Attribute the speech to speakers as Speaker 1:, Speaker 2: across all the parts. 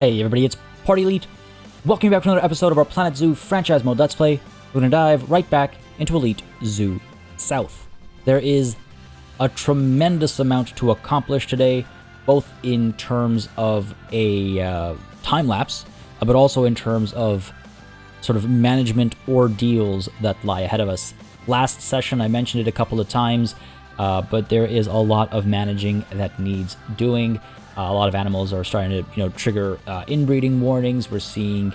Speaker 1: Hey everybody, it's Party Elite. Welcome back to another episode of our Planet Zoo franchise mode Let's Play. We're going to dive right back into Elite Zoo South. There is a tremendous amount to accomplish today, both in terms of a time lapse, but also in terms of sort of management ordeals that lie ahead of us. Last session I mentioned it a couple of times, but there is a lot of managing that needs doing. A lot of animals are starting to, trigger inbreeding warnings. We're seeing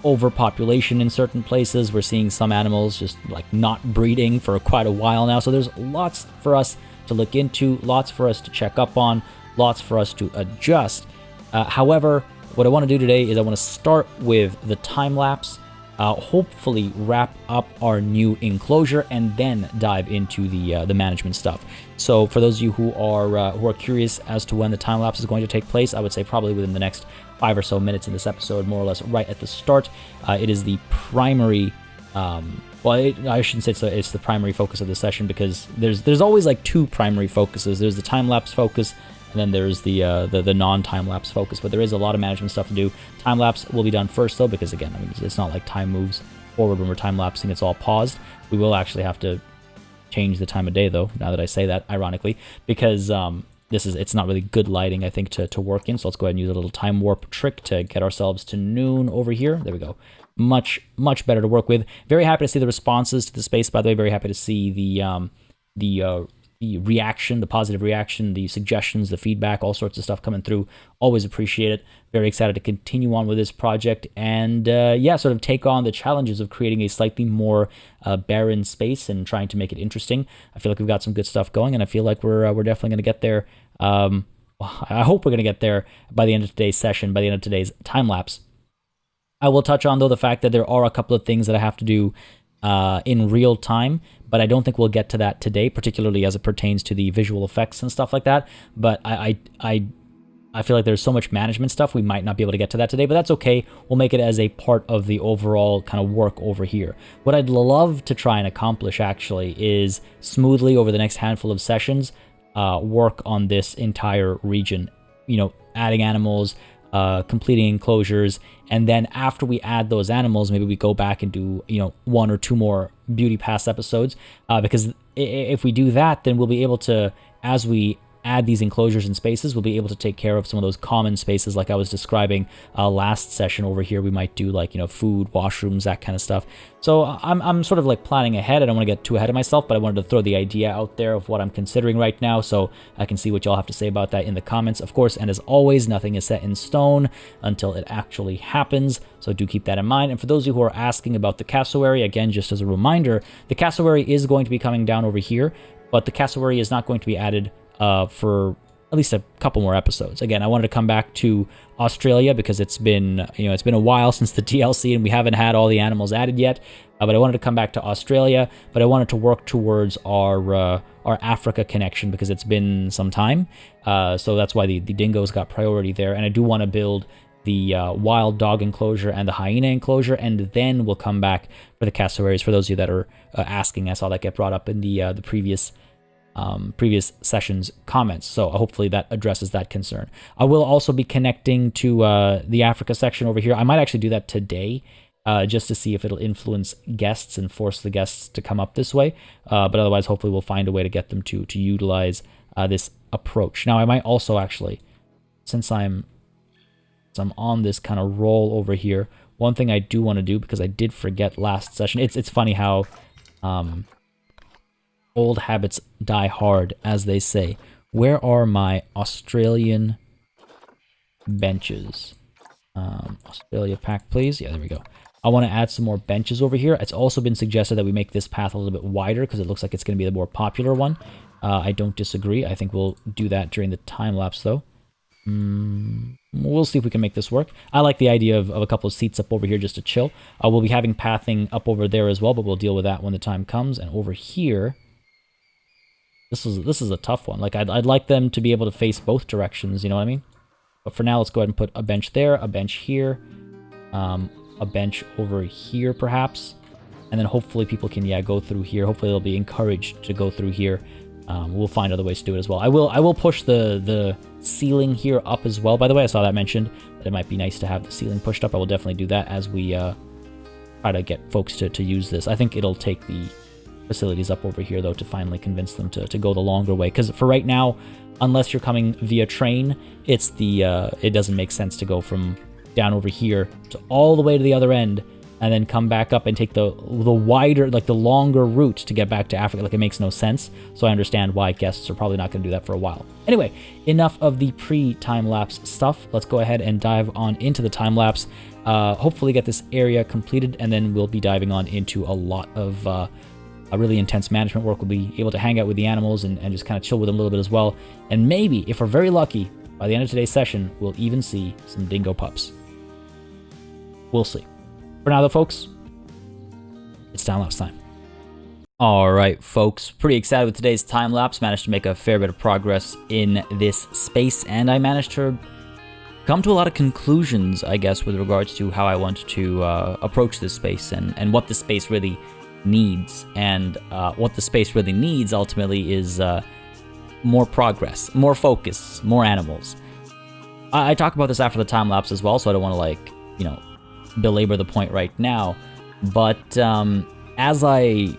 Speaker 1: overpopulation in certain places. We're seeing some animals just like not breeding for quite a while now. So there's lots for us to look into, lots for us to check up on, lots for us to adjust. However, what I want to do today is I want to start with the time lapse, hopefully wrap up our new enclosure, and then dive into the management stuff. So for those of you who are curious as to when the time lapse is going to take place, I would say probably within the next 5 or so minutes in this episode, more or less right at the start. It is the primary. I shouldn't say it's the primary focus of the session, because there's always like two primary focuses. There's the time lapse focus, and then there's the non-time lapse focus. But there is a lot of management stuff to do. Time lapse will be done first though, because again, it's not like time moves forward when we're time lapsing. It's all paused. We will actually have to change the time of day though, now that I say that, ironically, because it's not really good lighting, I think, to work in. So let's go ahead and use a little time warp trick to get ourselves to noon over here. There we go. Much better to work with. Very happy to see the responses to the space, by the way. Very happy to see the reaction, the positive reaction, the suggestions, the feedback, all sorts of stuff coming through. Always appreciate it. Very excited to continue on with this project and sort of take on the challenges of creating a slightly more barren space and trying to make it interesting. I feel like we've got some good stuff going, and I feel like we're definitely going to get there. I hope we're going to get there by the end of today's session, by the end of today's time lapse. I will touch on, though, the fact that there are a couple of things that I have to do in real time, but I don't think we'll get to that today, particularly as it pertains to the visual effects and stuff like that. But I feel like there's so much management stuff, we might not be able to get to that today, but that's okay. We'll make it as a part of the overall kind of work over here. What I'd love to try and accomplish, actually, is smoothly over the next handful of sessions, work on this entire region, adding animals, completing enclosures, and then after we add those animals, maybe we go back and do 1 or 2 more beauty pass episodes, because if we do that, then we'll be able to, as we add these enclosures and spaces, we'll be able to take care of some of those common spaces like I was describing last session over here. We might do like food, washrooms, that kind of stuff. So I'm sort of like planning ahead. I don't want to get too ahead of myself, but I wanted to throw the idea out there of what I'm considering right now, so I can see what y'all have to say about that in the comments, of course. And as always, nothing is set in stone until it actually happens, so do keep that in mind. And for those of you who are asking about the cassowary, again, just as a reminder, the cassowary is going to be coming down over here, but the cassowary is not going to be added for at least a couple more episodes. Again, I wanted to come back to Australia because it's been a while since the DLC and we haven't had all the animals added yet. But I wanted to come back to Australia, but I wanted to work towards our Africa connection because it's been some time. So that's why the dingoes got priority there. And I do want to build the wild dog enclosure and the hyena enclosure, and then we'll come back for the cassowaries. For those of you that are asking, I saw that get brought up in the previous session's comments, so hopefully that addresses that concern. I will also be connecting to the Africa section over here. I might actually do that today, just to see if it'll influence guests and force the guests to come up this way, but otherwise hopefully we'll find a way to get them to utilize this approach. Now I might also actually, since I'm on this kind of roll over here, one thing I do want to do, because I did forget last session, it's funny how old habits die hard, as they say. Where are my Australian benches? Australia pack, please. Yeah, there we go. I want to add some more benches over here. It's also been suggested that we make this path a little bit wider because it looks like it's going to be the more popular one. I don't disagree. I think we'll do that during the time lapse, though. We'll see if we can make this work. I like the idea of a couple of seats up over here just to chill. We'll be having pathing up over there as well, but we'll deal with that when the time comes. And over here, this is a tough one. Like I'd like them to be able to face both directions, you know what I mean? But for now, let's go ahead and put a bench there, a bench here, a bench over here perhaps, and then hopefully people can go through here. Hopefully they'll be encouraged to go through here. We'll find other ways to do it as well. I will push the ceiling here up as well. By the way, I saw that mentioned. it might be nice to have the ceiling pushed up. I will definitely do that as we try to get folks to use this. I think it'll take the facilities up over here, though, to finally convince them to go the longer way. Because for right now, unless you're coming via train, it doesn't make sense to go from down over here to all the way to the other end and then come back up and take the wider, like the longer route to get back to Africa. Like, it makes no sense. So I understand why guests are probably not going to do that for a while. Anyway, enough of the pre-time-lapse stuff. Let's go ahead and dive on into the time-lapse. Hopefully get this area completed, and then we'll be diving on into a lot of a really intense management work. We'll be able to hang out with the animals and just kind of chill with them a little bit as well. And maybe, if we're very lucky, by the end of today's session, we'll even see some dingo pups. We'll see. For now, though, folks, it's time-lapse time. All right, folks, pretty excited with today's time-lapse. Managed to make a fair bit of progress in this space, and I managed to come to a lot of conclusions, I guess, with regards to how I want to approach this space and what the space really needs. And what the space really needs, ultimately, is more progress, more focus, more animals. I talk about this after the time-lapse as well, so I don't want to, belabor the point right now, but as I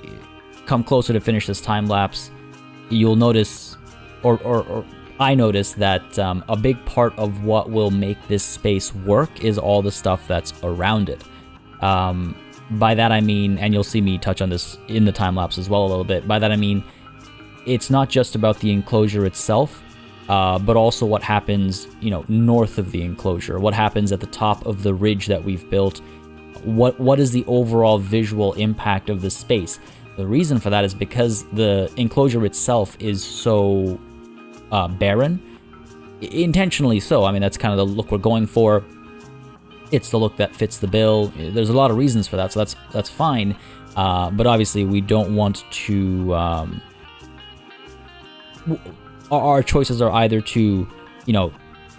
Speaker 1: come closer to finish this time lapse, you'll notice, or I notice, that a big part of what will make this space work is all the stuff that's around it. By that I mean, and you'll see me touch on this in the time lapse as well a little bit, by that I mean it's not just about the enclosure itself, but also what happens, north of the enclosure, what happens at the top of the ridge that we've built, what is the overall visual impact of the space. The reason for that is because the enclosure itself is so barren, intentionally so. I mean, that's kind of the look we're going for. It's the look that fits the bill. There's a lot of reasons for that, so that's fine. But obviously, we don't want to. Our choices are either to,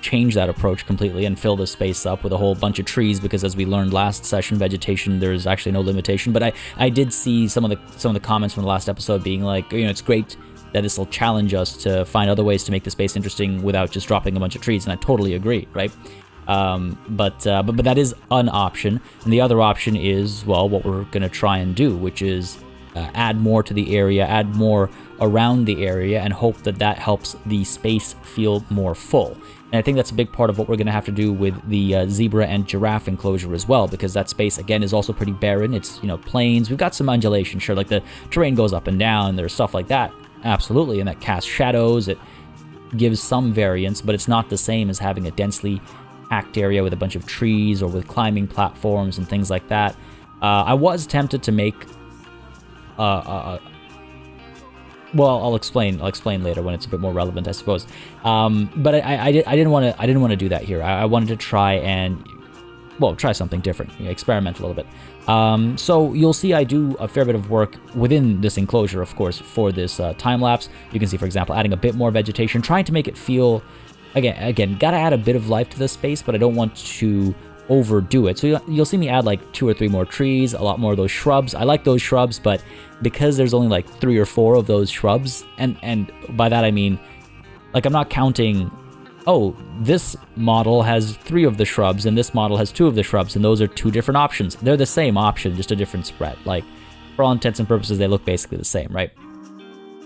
Speaker 1: change that approach completely and fill the space up with a whole bunch of trees, because as we learned last session, vegetation, there's actually no limitation. But I did see some of the comments from the last episode being like, it's great that this will challenge us to find other ways to make the space interesting without just dropping a bunch of trees, and I totally agree, right? But that is an option, and the other option is, well, what we're going to try and do, which is add more to the area, add more around the area, and hope that helps the space feel more full. And I think that's a big part of what we're going to have to do with the zebra and giraffe enclosure as well, because that space, again, is also pretty barren. It's, plains. We've got some undulation, sure, like the terrain goes up and down, there's stuff like that, absolutely, and that casts shadows. It gives some variance, but it's not the same as having a densely packed area with a bunch of trees or with climbing platforms and things like that. I was tempted to make well, I'll explain later when it's a bit more relevant, I suppose. But I didn't want to do that here. I wanted to try something different, experiment a little bit. So you'll see I do a fair bit of work within this enclosure, of course, for this time lapse. You can see, for example, adding a bit more vegetation, trying to make it feel, again, gotta add a bit of life to this space, but I don't want to overdo it. So you'll see me add like 2 or 3 more trees, a lot more of those shrubs. I like those shrubs, but because there's only like 3 or 4 of those shrubs, and by that I mean, like, I'm not counting, oh, this model has 3 of the shrubs and this model has 2 of the shrubs, and those are 2 different options. They're the same option, just a different spread. Like, for all intents and purposes, they look basically the same, right?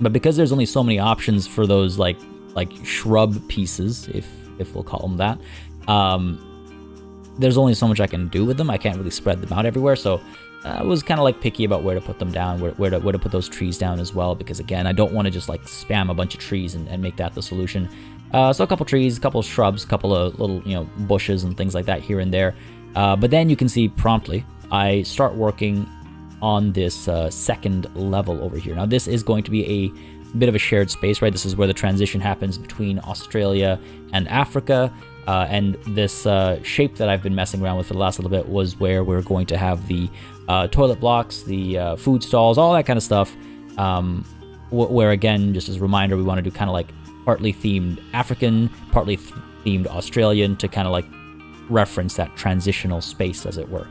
Speaker 1: But because there's only so many options for those like shrub pieces, if we'll call them that, there's only so much I can do with them. I can't really spread them out everywhere, so I was kind of like picky about where to put them down, where to put those trees down as well, because again, I don't want to just like spam a bunch of trees and make that the solution. So a couple trees, a couple of shrubs, a couple of little bushes and things like that here and there. But then you can see promptly I start working on this second level over here. Now this is going to be a bit of a shared space, right? This is where the transition happens between Australia and Africa. And this shape that I've been messing around with for the last little bit was where we're going to have the toilet blocks, the food stalls, all that kind of stuff, where, again, just as a reminder, we want to do kind of like partly themed African, partly themed Australian, to kind of like reference that transitional space, as it were.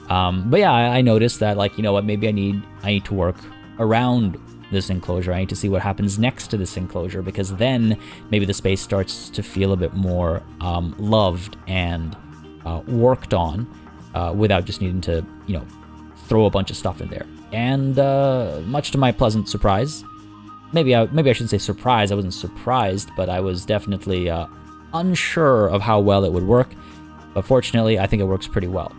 Speaker 1: But yeah, I noticed that, like, maybe I need to work around this enclosure. I need to see what happens next to this enclosure, because then maybe the space starts to feel a bit more loved and worked on without just needing to, throw a bunch of stuff in there. And much to my pleasant surprise, maybe I shouldn't say surprise, I wasn't surprised, but I was definitely unsure of how well it would work. But fortunately, I think it works pretty well.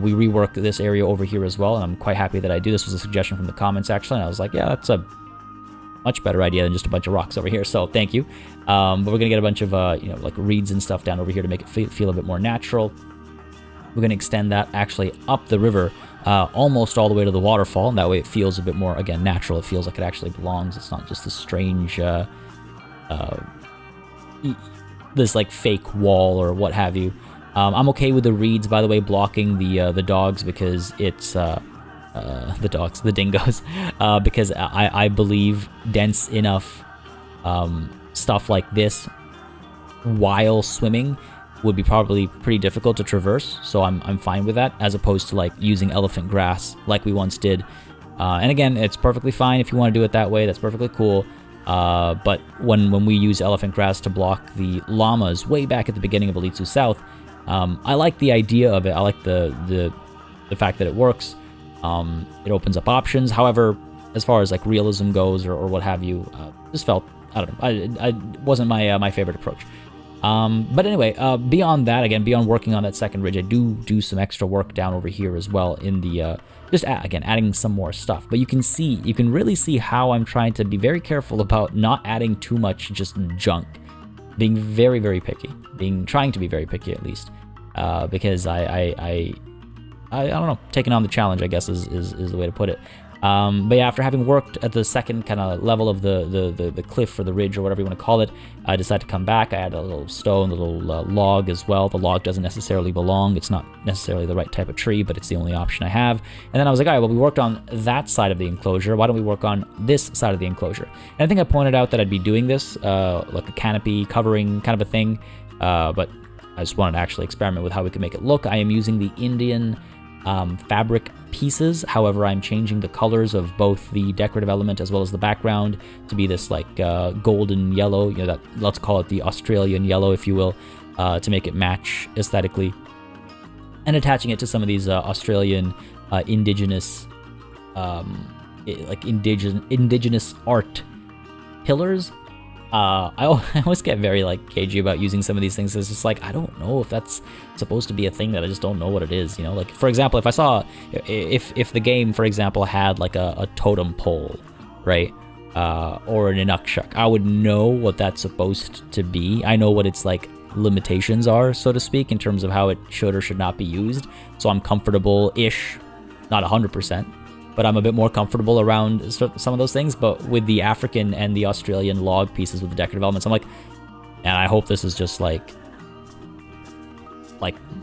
Speaker 1: We reworked this area over here as well, and I'm quite happy that I do. This was a suggestion from the comments, actually, and I was like, yeah, that's a much better idea than just a bunch of rocks over here, so thank you. But we're going to get a bunch of, like reeds and stuff down over here to make it feel a bit more natural. We're going to extend that actually up the river, almost all the way to the waterfall, and that way it feels a bit more, again, natural. It feels like it actually belongs. It's not just a strange, this like fake wall or what have you. I'm okay with the reeds, by the way, blocking the dogs, because it's the dingoes, because I believe dense enough stuff like this while swimming would be probably pretty difficult to traverse. So I'm fine with that, as opposed to like using elephant grass like we once did. And again, it's perfectly fine if you want to do it that way. That's perfectly cool. But when we use elephant grass to block the llamas way back at the beginning of Elitsu South, I like the idea of it. I like the fact that it works. It opens up options. However, as far as like realism goes or what have you, just felt, I don't know, I wasn't my favorite approach. But anyway, beyond that, again, beyond working on that second ridge, I do some extra work down over here as well in the, again, adding some more stuff. But you can really see how I'm trying to be very careful about not adding too much just junk. Being very, very picky. Trying to be very picky at least. Because I don't know, taking on the challenge, I guess, is the way to put it. But yeah, after having worked at the second kind of level of the cliff or the ridge or whatever you want to call it, I decided to come back. I added a little stone, a little log as well. The log doesn't necessarily belong. It's not necessarily the right type of tree, but it's the only option I have. And then I was like, all right, well, we worked on that side of the enclosure. Why don't we work on this side of the enclosure? And I think I pointed out that I'd be doing this, like a canopy covering kind of a thing, but I just wanted to actually experiment with how we could make it look. I am using the Indian fabric pieces. However, I'm changing the colors of both the decorative element as well as the background to be this like golden yellow, that, let's call it the Australian yellow, if you will, to make it match aesthetically, and attaching it to some of these Australian indigenous indigenous art pillars. I always get very like cagey about using some of these things. It's just like, I don't know if that's supposed to be a thing, that I just don't know what it is, like, for example, if I saw, if the game, for example, had like a totem pole, right, or an inukshuk, I would know what that's supposed to be. I know what its like limitations are, so to speak, in terms of how it should or should not be used, so I'm comfortable-ish, not 100%, but I'm a bit more comfortable around some of those things. But with the African and the Australian log pieces with the decorative elements, I'm like, and I hope this is just like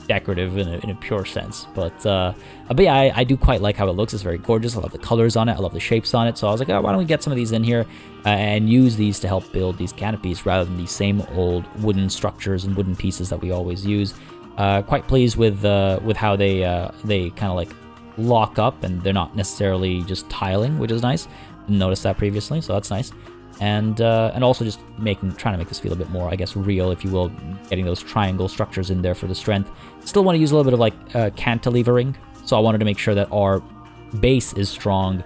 Speaker 1: decorative in a pure sense. But yeah, I do quite like how it looks. It's very gorgeous. I love the colors on it. I love the shapes on it. So I was like, oh, why don't we get some of these in here and use these to help build these canopies rather than these same old wooden structures and wooden pieces that we always use. Quite pleased with how they kind of like lock up, and they're not necessarily just tiling, which is nice. Didn't notice that previously, so that's nice. And also just trying to make this feel a bit more, I guess, real, if you will, getting those triangle structures in there for the strength. Still want to use a little bit of like cantilevering, so I wanted to make sure that our base is strong,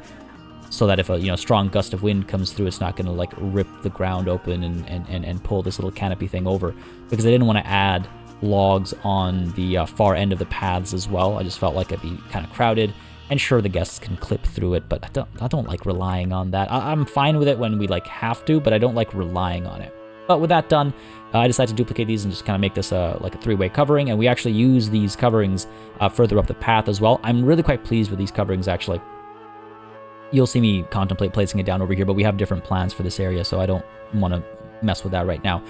Speaker 1: so that if a strong gust of wind comes through, it's not going to like rip the ground open and pull this little canopy thing over, because I didn't want to add logs on the far end of the paths as well. I just felt like it'd be kind of crowded, and sure, the guests can clip through it, but I don't like relying on that. I'm fine with it when we like have to, but I don't like relying on it. But with that done, I decided to duplicate these and just kind of make this like a three-way covering, and we actually use these coverings further up the path as well. I'm really quite pleased with these coverings, actually. You'll see me contemplate placing it down over here, but we have different plans for this area, so I don't want to mess with that right now.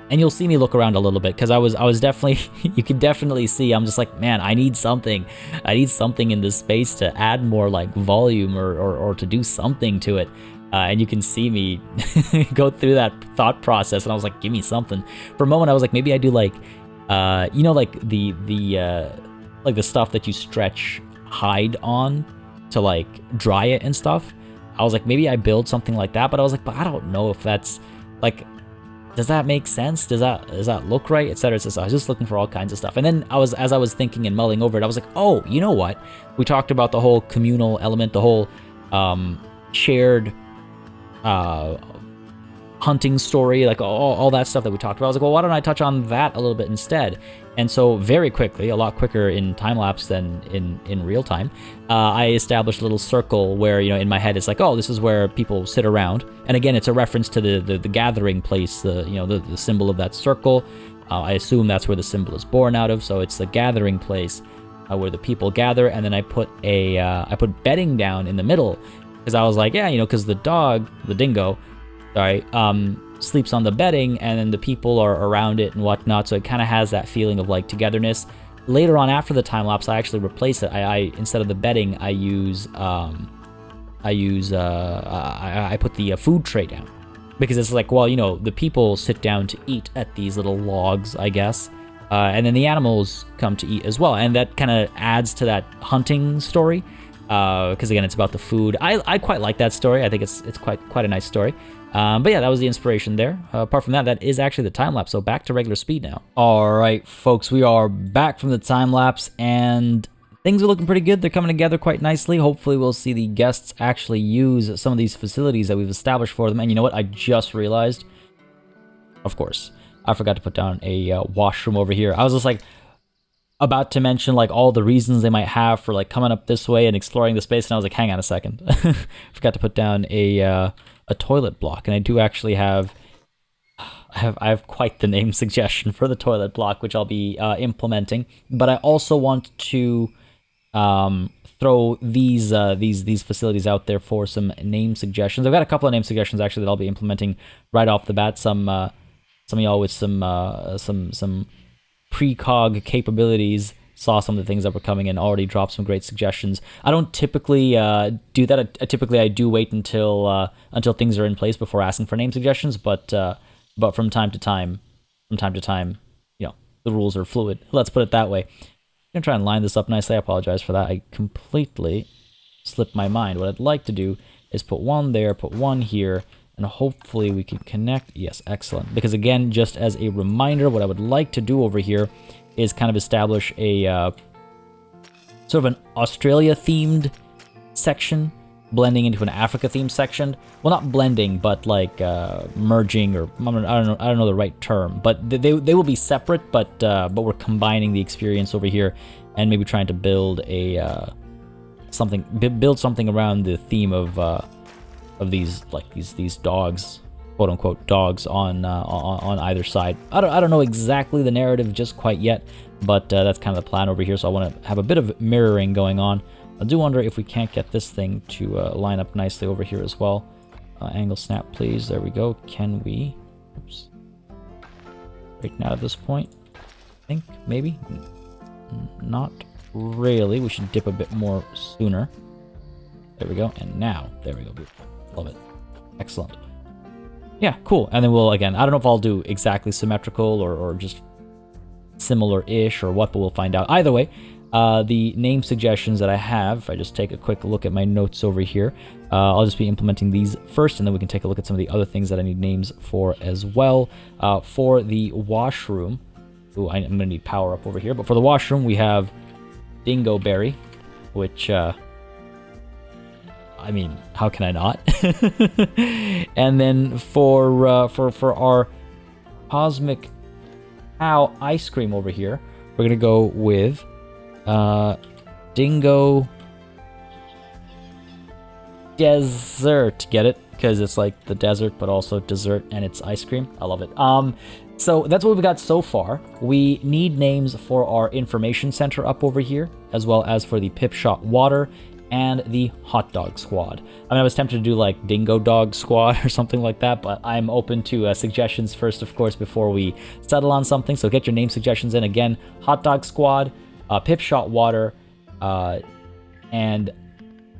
Speaker 1: And you'll see me look around a little bit, because I was definitely, you can definitely see, I'm just like, man, I need something in this space to add more like volume or to do something to it. And you can see me go through that thought process, and I was like, give me something. For a moment, I was like, maybe I do like, like the stuff that you stretch hide on to like dry it and stuff. I was like, maybe I build something like that, but I was like, but I don't know if that's like, does that make sense? Does that look right? Etc. So I was just looking for all kinds of stuff. And then as I was thinking and mulling over it, I was like, oh, you know what? We talked about the whole communal element, the whole shared hunting story, like all that stuff that we talked about. I was like, well, why don't I touch on that a little bit instead? And so very quickly, a lot quicker in time-lapse than in real time, I established a little circle where, in my head, it's like, oh, this is where people sit around. And again, it's a reference to the gathering place, the symbol of that circle. I assume that's where the symbol is born out of. So it's the gathering place where the people gather. And then I put bedding down in the middle because I was like, yeah, because the dog, the dingo, sleeps on the bedding, and then the people are around it and whatnot, so it kind of has that feeling of like togetherness. Later on, after the time lapse, I actually replace it. I instead of the bedding, I put the food tray down, because it's like, well, the people sit down to eat at these little logs, I guess, and then the animals come to eat as well, and that kind of adds to that hunting story, because again, it's about the food. I quite like that story. I think it's quite a nice story. But yeah, that was the inspiration there. Apart from that, that is actually the time-lapse, so back to regular speed now. Alright, folks, we are back from the time-lapse, and things are looking pretty good. They're coming together quite nicely. Hopefully we'll see the guests actually use some of these facilities that we've established for them. And you know what? I just realized, of course, I forgot to put down a washroom over here. I was just like about to mention like all the reasons they might have for like coming up this way and exploring the space, and I was like, hang on a second. Forgot to put down a toilet block, and I do actually have quite the name suggestion for the toilet block, which I'll be implementing. But I also want to throw these facilities out there for some name suggestions. I've got a couple of name suggestions actually that I'll be implementing right off the bat. Some of y'all with some precog capabilities saw some of the things that were coming in, already dropped some great suggestions. I don't typically do that. I do wait until things are in place before asking for name suggestions, but from time to time, the rules are fluid. Let's put it that way. I'm gonna try and line this up nicely. I apologize for that. I completely slipped my mind. What I'd like to do is put one there, put one here, and hopefully we can connect. Yes, excellent. Because again, just as a reminder, what I would like to do over here is kind of establish a sort of an Australia-themed section, blending into an Africa-themed section. Well, not blending, but like merging, or I don't know the right term. But they will be separate, but we're combining the experience over here, and maybe trying to build build something around the theme of these dogs, quote unquote dogs on either side. I don't know exactly the narrative just quite yet, but that's kind of the plan over here. So I want to have a bit of mirroring going on. I do wonder if we can't get this thing to line up nicely over here as well. Angle snap, please. There we go. Can we? Oops. Right now at this point, I think maybe not really. We should dip a bit more sooner. There we go. And now, there we go. Love it. Excellent. Yeah, cool. And then we'll, again, I don't know if I'll do exactly symmetrical or just similar-ish or what, but we'll find out. Either way, the name suggestions that I have, if I just take a quick look at my notes over here, I'll just be implementing these first, and then we can take a look at some of the other things that I need names for as well. For the washroom, I'm going to need power up over here, but for the washroom, we have Dingoberry, which... I mean, how can I not? And then for our Cosmic Cow ice cream over here, we're gonna go with Dingo Desert. Get it? Because it's like the desert, but also dessert, and it's ice cream. I love it. So that's what we've got so far. We need names for our information center up over here, as well as for the Pip Shot Water and the Hot Dog Squad. I mean, I was tempted to do like Dingo Dog Squad or something like that, but I'm open to suggestions first, of course, before we settle on something. So get your name suggestions in. Again, Hot Dog Squad, Pip Shot Water, and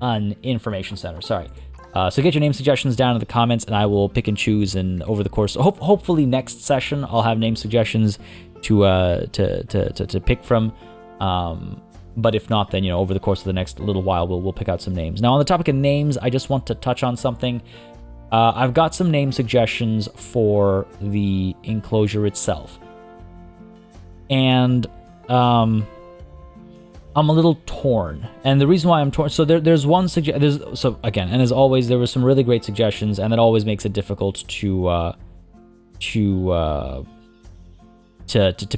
Speaker 1: an Information Center. Sorry. So get your name suggestions down in the comments, and I will pick and choose. And over the course, hopefully next session, I'll have name suggestions to pick from. But if not, then, over the course of the next little while, we'll pick out some names. Now, on the topic of names, I just want to touch on something. I've got some name suggestions for the enclosure itself. And I'm a little torn. And the reason why I'm torn, so there's one suggestion, so again, and as always, there were some really great suggestions, and that always makes it difficult to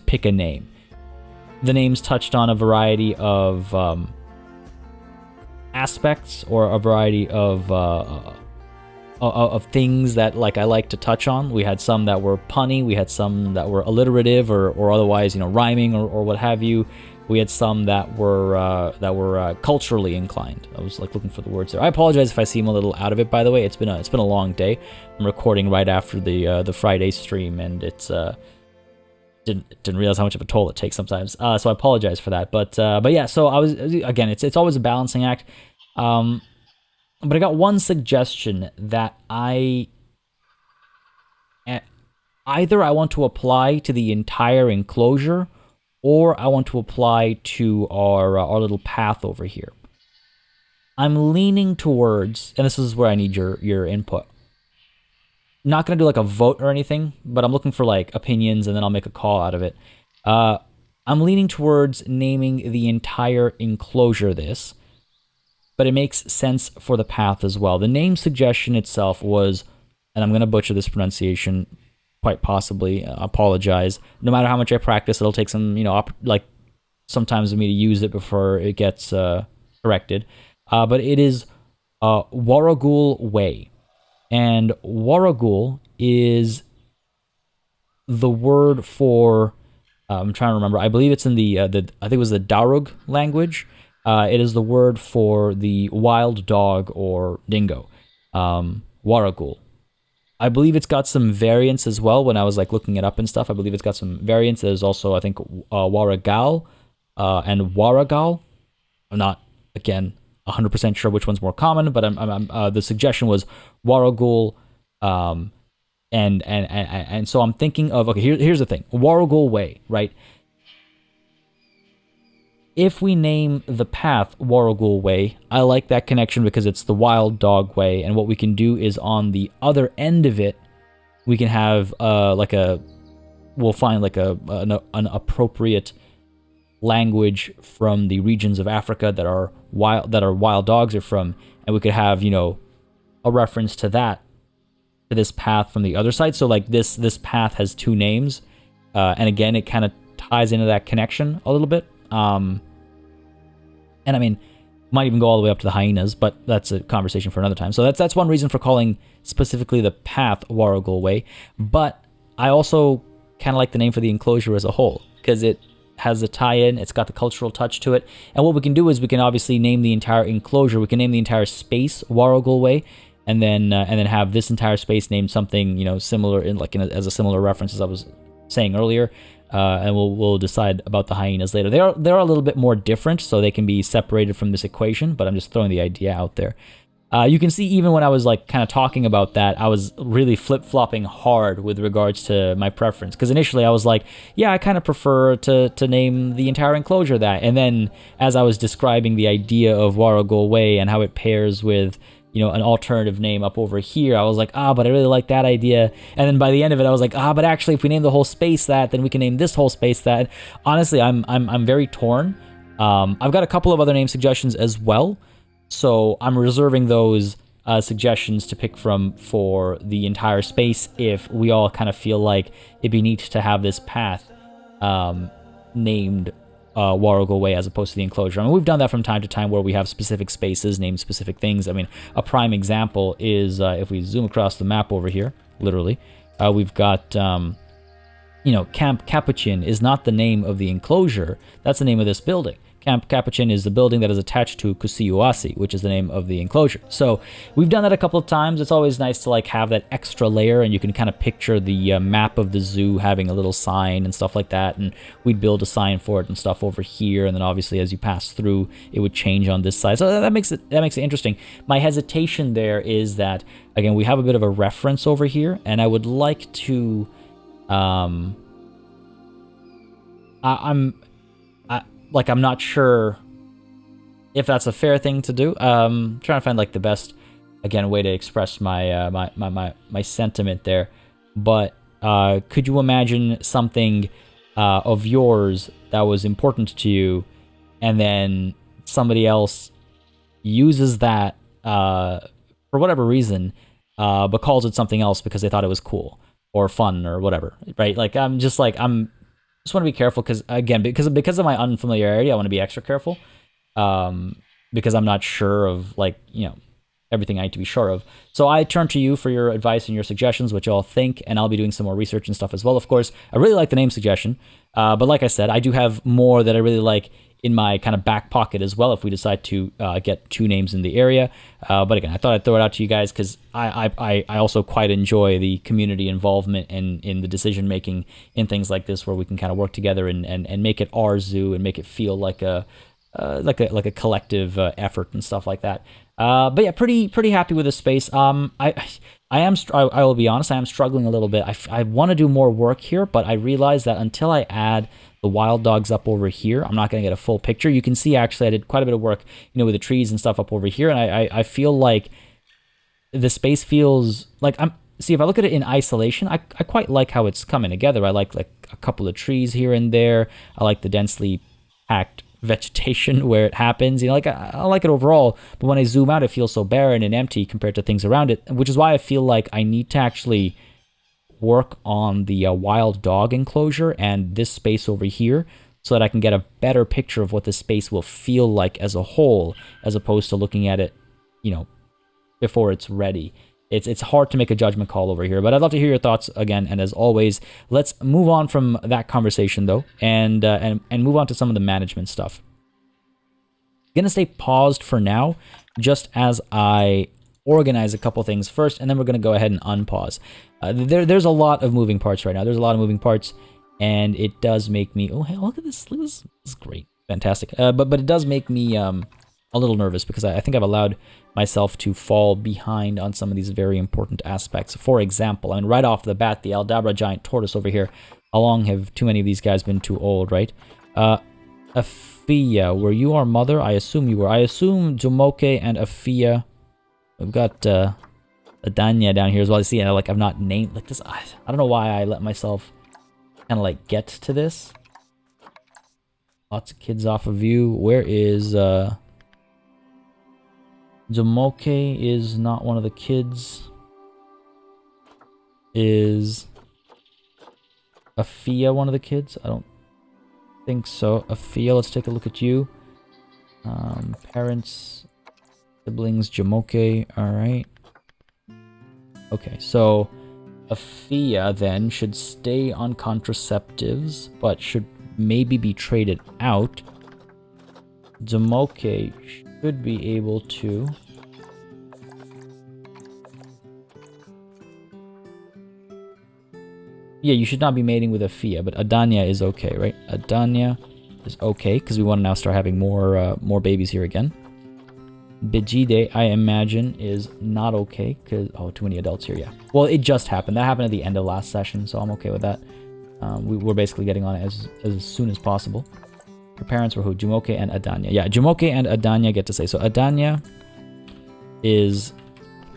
Speaker 1: pick a name. The names touched on a variety of aspects, or a variety of things that I like to touch on. We had some that were punny, we had some that were alliterative or otherwise, rhyming or what have you. We had some that were culturally inclined. I was looking for the words there. I apologize if I seem a little out of it. By the way, it's been a long day. I'm recording right after the Friday stream, and it's didn't realize how much of a toll it takes sometimes. So I apologize for that. But yeah. So I was, again, it's always a balancing act. But I got one suggestion that either I want to apply to the entire enclosure, or I want to apply to our little path over here. I'm leaning towards, and this is where I need your input. Not gonna do a vote or anything, but I'm looking for opinions, and then I'll make a call out of it. I'm leaning towards naming the entire enclosure this, but it makes sense for the path as well. The name suggestion itself was, and I'm gonna butcher this pronunciation quite possibly, apologize. No matter how much I practice, it'll take some, sometimes for me to use it before it gets corrected. But it is Warragul Way. And Warragul is the word for, I'm trying to remember, I believe it's in I think it was the Darug language. It is the word for the wild dog or dingo, Warragul. I believe it's got some variants as well. When I was looking it up and stuff, I believe it's got some variants. There's also, I think, Warragal and Warragal. I'm not, again, 100% sure which one's more common, but the suggestion was Warragul, and so I'm thinking of, okay, here's the thing, Warragul Way, right? If we name the path Warragul Way, I like that connection because it's the wild dog way, and what we can do is on the other end of it, we can have we'll find an appropriate language from the regions of Africa that our wild dogs are from, and we could have a reference to this path from the other side. So this path has two names, and again, it kind of ties into that connection a little bit. And I mean, might even go all the way up to the hyenas, but that's a conversation for another time. So that's one reason for calling specifically the path Warragul Way. But I also kind of like the name for the enclosure as a whole, because it has a tie-in, it's got the cultural touch to it. And what we can do is we can obviously name the entire enclosure, we can name the entire space Warragul Way, and then have this entire space named something, similar as a similar reference as I was saying earlier. And we'll decide about the hyenas later. They're a little bit more different, so they can be separated from this equation, but I'm just throwing the idea out there. You can see even when I was kind of talking about that, I was really flip-flopping hard with regards to my preference. Because initially I was like, yeah, I kind of prefer to name the entire enclosure that. And then as I was describing the idea of Warragul Way and how it pairs with an alternative name up over here, I was like, but I really like that idea. And then by the end of it, I was like, but actually, if we name the whole space that, then we can name this whole space that. Honestly, I'm very torn. I've got a couple of other name suggestions as well, so I'm reserving those suggestions to pick from for the entire space if we all kind of feel like it'd be neat to have this path named Warragul Way as opposed to the enclosure. I mean, we've done that from time to time where we have specific spaces named specific things. I mean, a prime example is if we zoom across the map over here, literally, we've got, Camp Capuchin is not the name of the enclosure. That's the name of this building. Camp Capuchin is the building that is attached to Kusiuasi, which is the name of the enclosure. So we've done that a couple of times. It's always nice to have that extra layer, and you can kind of picture the map of the zoo having a little sign and stuff like that, and we'd build a sign for it and stuff over here, and then obviously as you pass through, it would change on this side. So that makes it interesting. My hesitation there is that, again, we have a bit of a reference over here, and I would like to I'm not sure if that's a fair thing to do. Trying to find the best again, a way to express my my sentiment there. But could you imagine something of yours that was important to you, and then somebody else uses that for whatever reason, but calls it something else because they thought it was cool or fun or whatever, right? Like I'm just want to be careful because again, because of my unfamiliarity, I want to be extra careful, because I'm not sure of everything I need to be sure of. So I turn to you for your advice and your suggestions, what you all think, and I'll be doing some more research and stuff as well. Of course, I really like the name suggestion, but like I said, I do have more that I really like in my kind of back pocket as well if we decide to get 2 names in the area. But again, I thought I'd throw it out to you guys because I also quite enjoy the community involvement in the decision making in things like this, where we can kind of work together and make it our zoo and make it feel like a collective effort and stuff like that. But yeah, pretty happy with this space. I will be honest, I am struggling a little bit. I want to do more work here, but I realize that until I add the wild dogs up over here, I'm not going to get a full picture. You can see actually I did quite a bit of work, with the trees and stuff up over here, and I feel like the space feels like see, if I look at it in isolation, I quite like how it's coming together. I like a couple of trees here and there. I like the densely packed vegetation where it happens. I like it overall, but when I zoom out, it feels so barren and empty compared to things around it, which is why I feel like I need to actually work on the wild dog enclosure and this space over here so that I can get a better picture of what this space will feel like as a whole, as opposed to looking at it, before it's ready. It's hard to make a judgment call over here, but I'd love to hear your thoughts again. And as always, let's move on from that conversation though, and move on to some of the management stuff. Gonna stay paused for now, just as I organize a couple things first, and then we're gonna go ahead and unpause. There's a lot of moving parts right now. There's a lot of moving parts, and it does make me. Oh, hey, look at this! Look at this! This is great, fantastic. But it does make me a little nervous because I think I've allowed myself to fall behind on some of these very important aspects. For example, right off the bat, the Aldabra giant tortoise over here. How long have too many of these guys been too old, right? Afia, were you our mother? I assume you were. I assume Jomoke and Afia. We've got Adanya down here as well. You see, I've not named this. I don't know why I let myself kind of get to this. Lots of kids off of view. Where is Jomoke? Is not one of the kids. Is Afia one of the kids? I don't think so. Afia, let's take a look at you. Parents, siblings, Jomoke. All right. Okay, so Afia then should stay on contraceptives, but should maybe be traded out. Jomoke should be able to. Yeah, you should not be mating with Afia, but Adanya is okay, right? Adanya is okay, because we want to now start having more babies here again. Bijide, I imagine, is not okay, because... Oh, too many adults here, yeah. Well, it just happened. That happened at the end of last session, so I'm okay with that. We're basically getting on it as soon as possible. Your parents were who? Jumoke and Adanya. Yeah, Jumoke and Adanya get to say. So Adanya is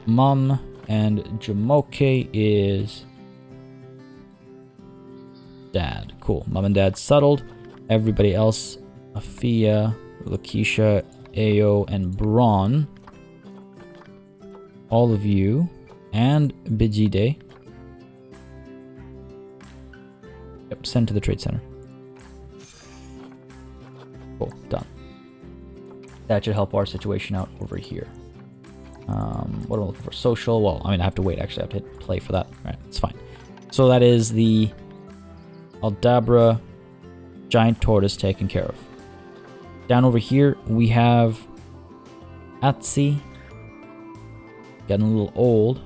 Speaker 1: mom, and Jumoke is dad. Cool. Mom and dad settled. Everybody else, Afia, Lakeisha, Ayo, and Braun. All of you. And Bijide. Yep, send to the trade center. Cool, done. That should help our situation out over here. What am I looking for? Social. Well, I have to wait. Actually, I have to hit play for that. All right, it's fine. So that is the Aldabra giant tortoise taken care of. Down over here, we have Atsi. Getting a little old.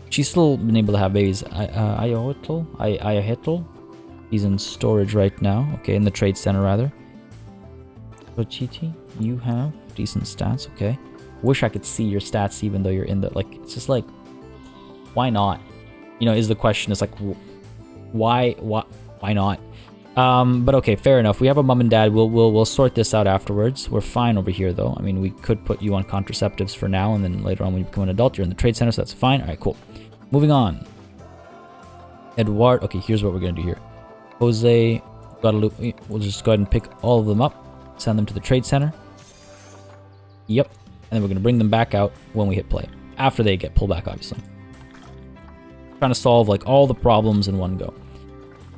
Speaker 1: She's still been able to have babies. Ayahetl. He's in storage right now. Okay, in the trade center rather. Rochiti, you have decent stats. Okay. Wish I could see your stats even though you're in the it's just why not? Is the question. It's why not? But okay, fair enough. We have a mom and dad. We'll sort this out afterwards. We're fine over here, though. I mean, we could put you on contraceptives for now, and then later on when you become an adult, you're in the trade center, so that's fine. All right, cool. Moving on. Edward. Okay, here's what we're gonna do here. Jose, Guadalupe. We'll just go ahead and pick all of them up, send them to the trade center. Yep. And then we're gonna bring them back out when we hit play. After they get pulled back, obviously. Trying to solve like all the problems in one go.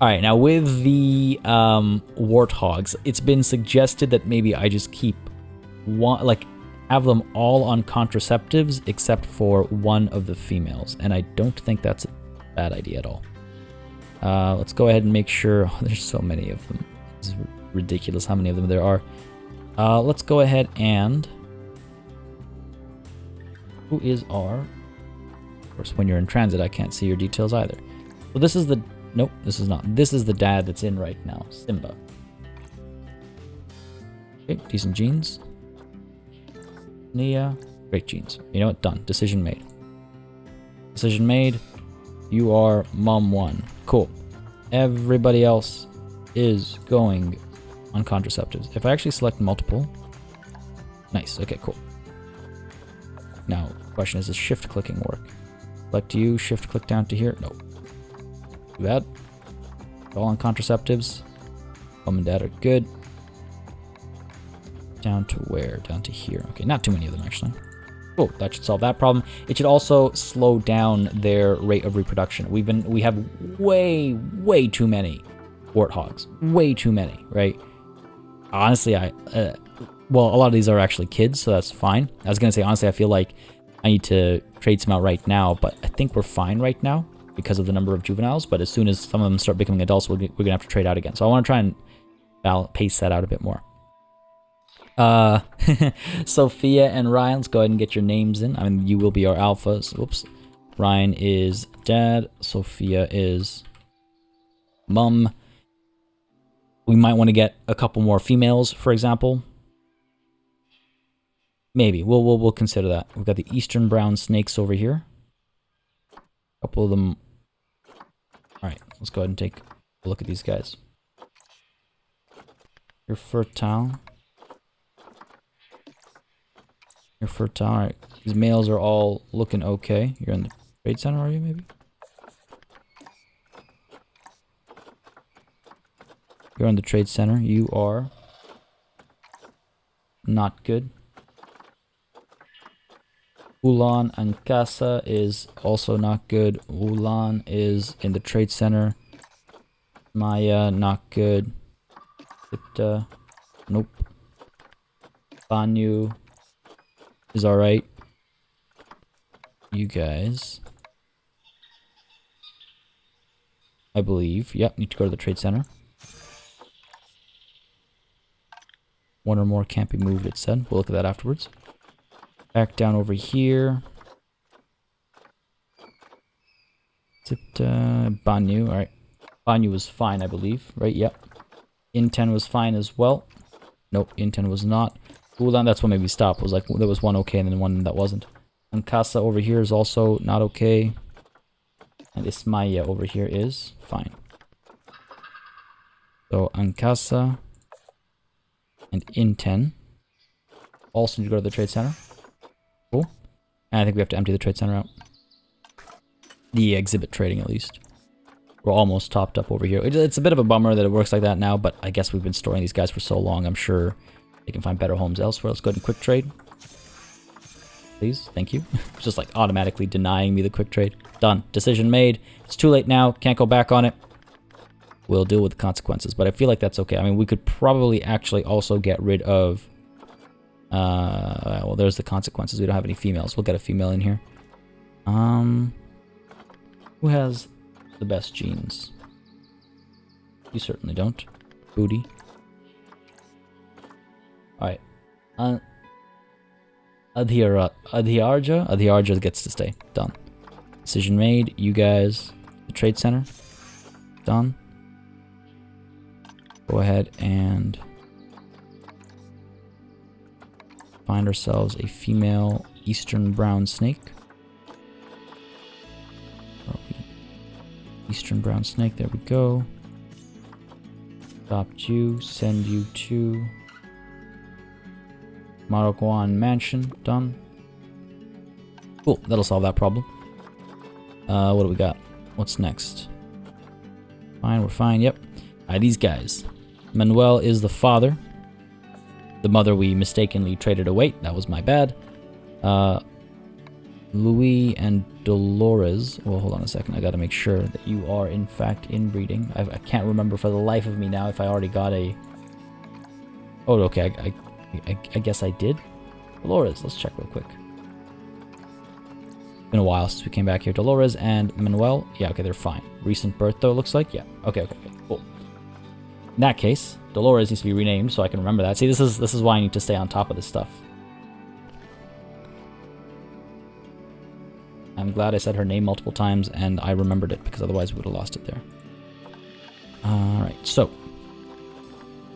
Speaker 1: All right, now with the warthogs, it's been suggested that maybe I just keep one, like have them all on contraceptives except for one of the females, and I don't think that's a bad idea at all. Let's go ahead and make sure. Oh, there's so many of them. It's ridiculous how many of them there are. Let's go ahead and who is our? Of course, when you're in transit, I can't see your details either. So this is the. Nope, this is not. This is the dad that's in right now, Simba. Okay, decent genes. Nia, great genes. You know what? Done. Decision made. Decision made. You are mom 1. Cool. Everybody else is going on contraceptives. If I actually select multiple. Nice. Okay, cool. Now, the question is, does shift clicking work? Select you, shift click down to here. Nope. Too bad. All on contraceptives. Mom and dad are good. Down to where? Down to here. Okay, not too many of them actually. Cool, that should solve that problem. It should also slow down their rate of reproduction. We have way too many warthogs. Way too many, right? Honestly, well, a lot of these are actually kids, so that's fine. I was gonna say, honestly, I feel like I need to trade some out right now, but I think we're fine right now because of the number of juveniles, but as soon as some of them start becoming adults, we're gonna have to trade out again. So I want to try and pace that out a bit more. Sophia and Ryan, let's go ahead and get your names in. I mean, you will be our alphas. Whoops. Ryan is dad. Sophia is mum. We might want to get a couple more females, for example. Maybe we'll consider that. We've got the eastern brown snakes over here. A couple of them. All right, let's go ahead and take a look at these guys. You're fertile. You're fertile. All right, these males are all looking okay. You're in the trade center, are you? Maybe. You're in the trade center. You are not good. Ulan and Casa is also not good. Ulan is in the trade center. Maya, not good. Sipta, nope. Banyu is alright. You guys, I believe, yep, need to go to the trade center. One or more can't be moved, it said. We'll look at that afterwards. Back down over here. Banyu, alright. Banyu was fine, I believe, right? Yep. Inten was fine as well. Nope, Inten was not. Ulan, that's what made me stop. Was like, there was one okay and then one that wasn't. And Casa over here is also not okay. And Ismaya over here is fine. So, Ankasa and Inten also need to go to the trade center. Cool. And I think we have to empty the trade center out. The exhibit trading, at least. We're almost topped up over here. It's a bit of a bummer that it works like that now, but I guess we've been storing these guys for so long. I'm sure they can find better homes elsewhere. Let's go ahead and quick trade. Please. Thank you. It's just like automatically denying me the quick trade. Done. Decision made. It's too late now. Can't go back on it. We'll deal with the consequences, but I feel like that's okay. I mean, we could probably actually also get rid of... well, there's the consequences. We don't have any females. We'll get a female in here. Who has the best genes? You certainly don't. Booty. Alright. Adhiarja gets to stay. Done. Decision made. You guys, the trade center. Done. Go ahead and find ourselves a female eastern brown snake. Eastern brown snake, there we go. Adopt you, send you to Maraguan Mansion. Done. Cool, that'll solve that problem. What do we got? What's next? Fine, we're fine, yep. Alright, these guys. Manuel is the father. The mother we mistakenly traded away. That was my bad. Louis and Dolores. Well, hold on a second. I gotta make sure that you are, in fact, inbreeding. I can't remember for the life of me now if I already got a... Oh, okay. I guess I did. Dolores, let's check real quick. Been a while since we came back here. Dolores and Manuel. Yeah, okay, they're fine. Recent birth, though, it looks like. Yeah. Okay, cool. In that case, Dolores needs to be renamed so I can remember that. See, this is why I need to stay on top of this stuff. I'm glad I said her name multiple times and I remembered it, because otherwise we would have lost it there. Alright, so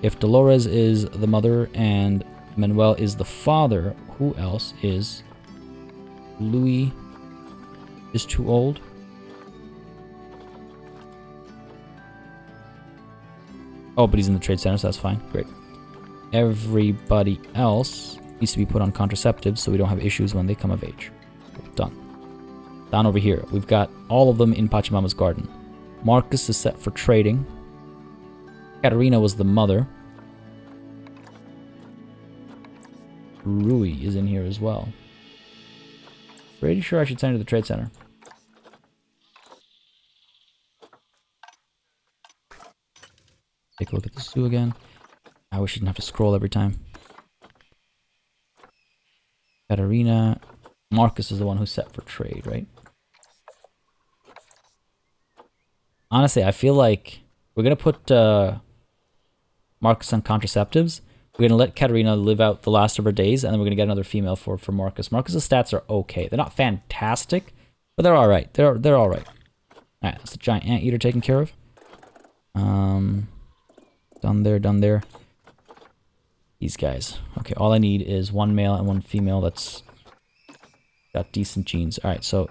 Speaker 1: if Dolores is the mother and Manuel is the father, who else is... Louis is too old? Oh, but he's in the trade center, so that's fine. Great. Everybody else needs to be put on contraceptives so we don't have issues when they come of age. Done. Down over here, we've got all of them in Pachamama's garden. Marcus is set for trading. Katerina was the mother. Rui is in here as well. Pretty sure I should send her to the trade center. Take a look at the zoo again. I wish I didn't have to scroll every time. Katerina. Marcus is the one who's set for trade, right? Honestly, I feel like we're going to put Marcus on contraceptives. We're going to let Katerina live out the last of her days, and then we're going to get another female for Marcus. Marcus's stats are okay. They're not fantastic, but they're all right. They're all right. All right, that's the giant anteater taken care of. Done there. These guys. Okay, all I need is one male and one female that's got decent genes. All right, so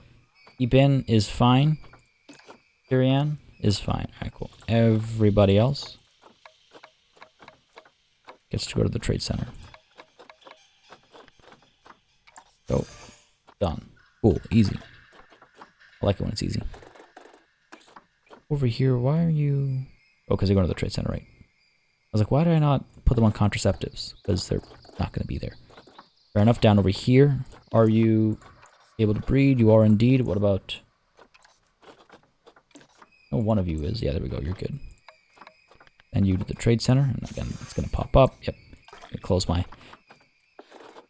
Speaker 1: Ibn is fine. Tyrian is fine. All right, cool. Everybody else gets to go to the trade center. Go. Done. Cool. Easy. I like it when it's easy. Over here, why are you... Oh, because they're going to the trade center, right? I was like, why did I not put them on contraceptives? Because they're not going to be there. Fair enough. Down over here, are you able to breed? You are indeed. What about... Oh, one of you is. Yeah, there we go. You're good. And you to the trade center. And again, it's going to pop up. Yep. Close my...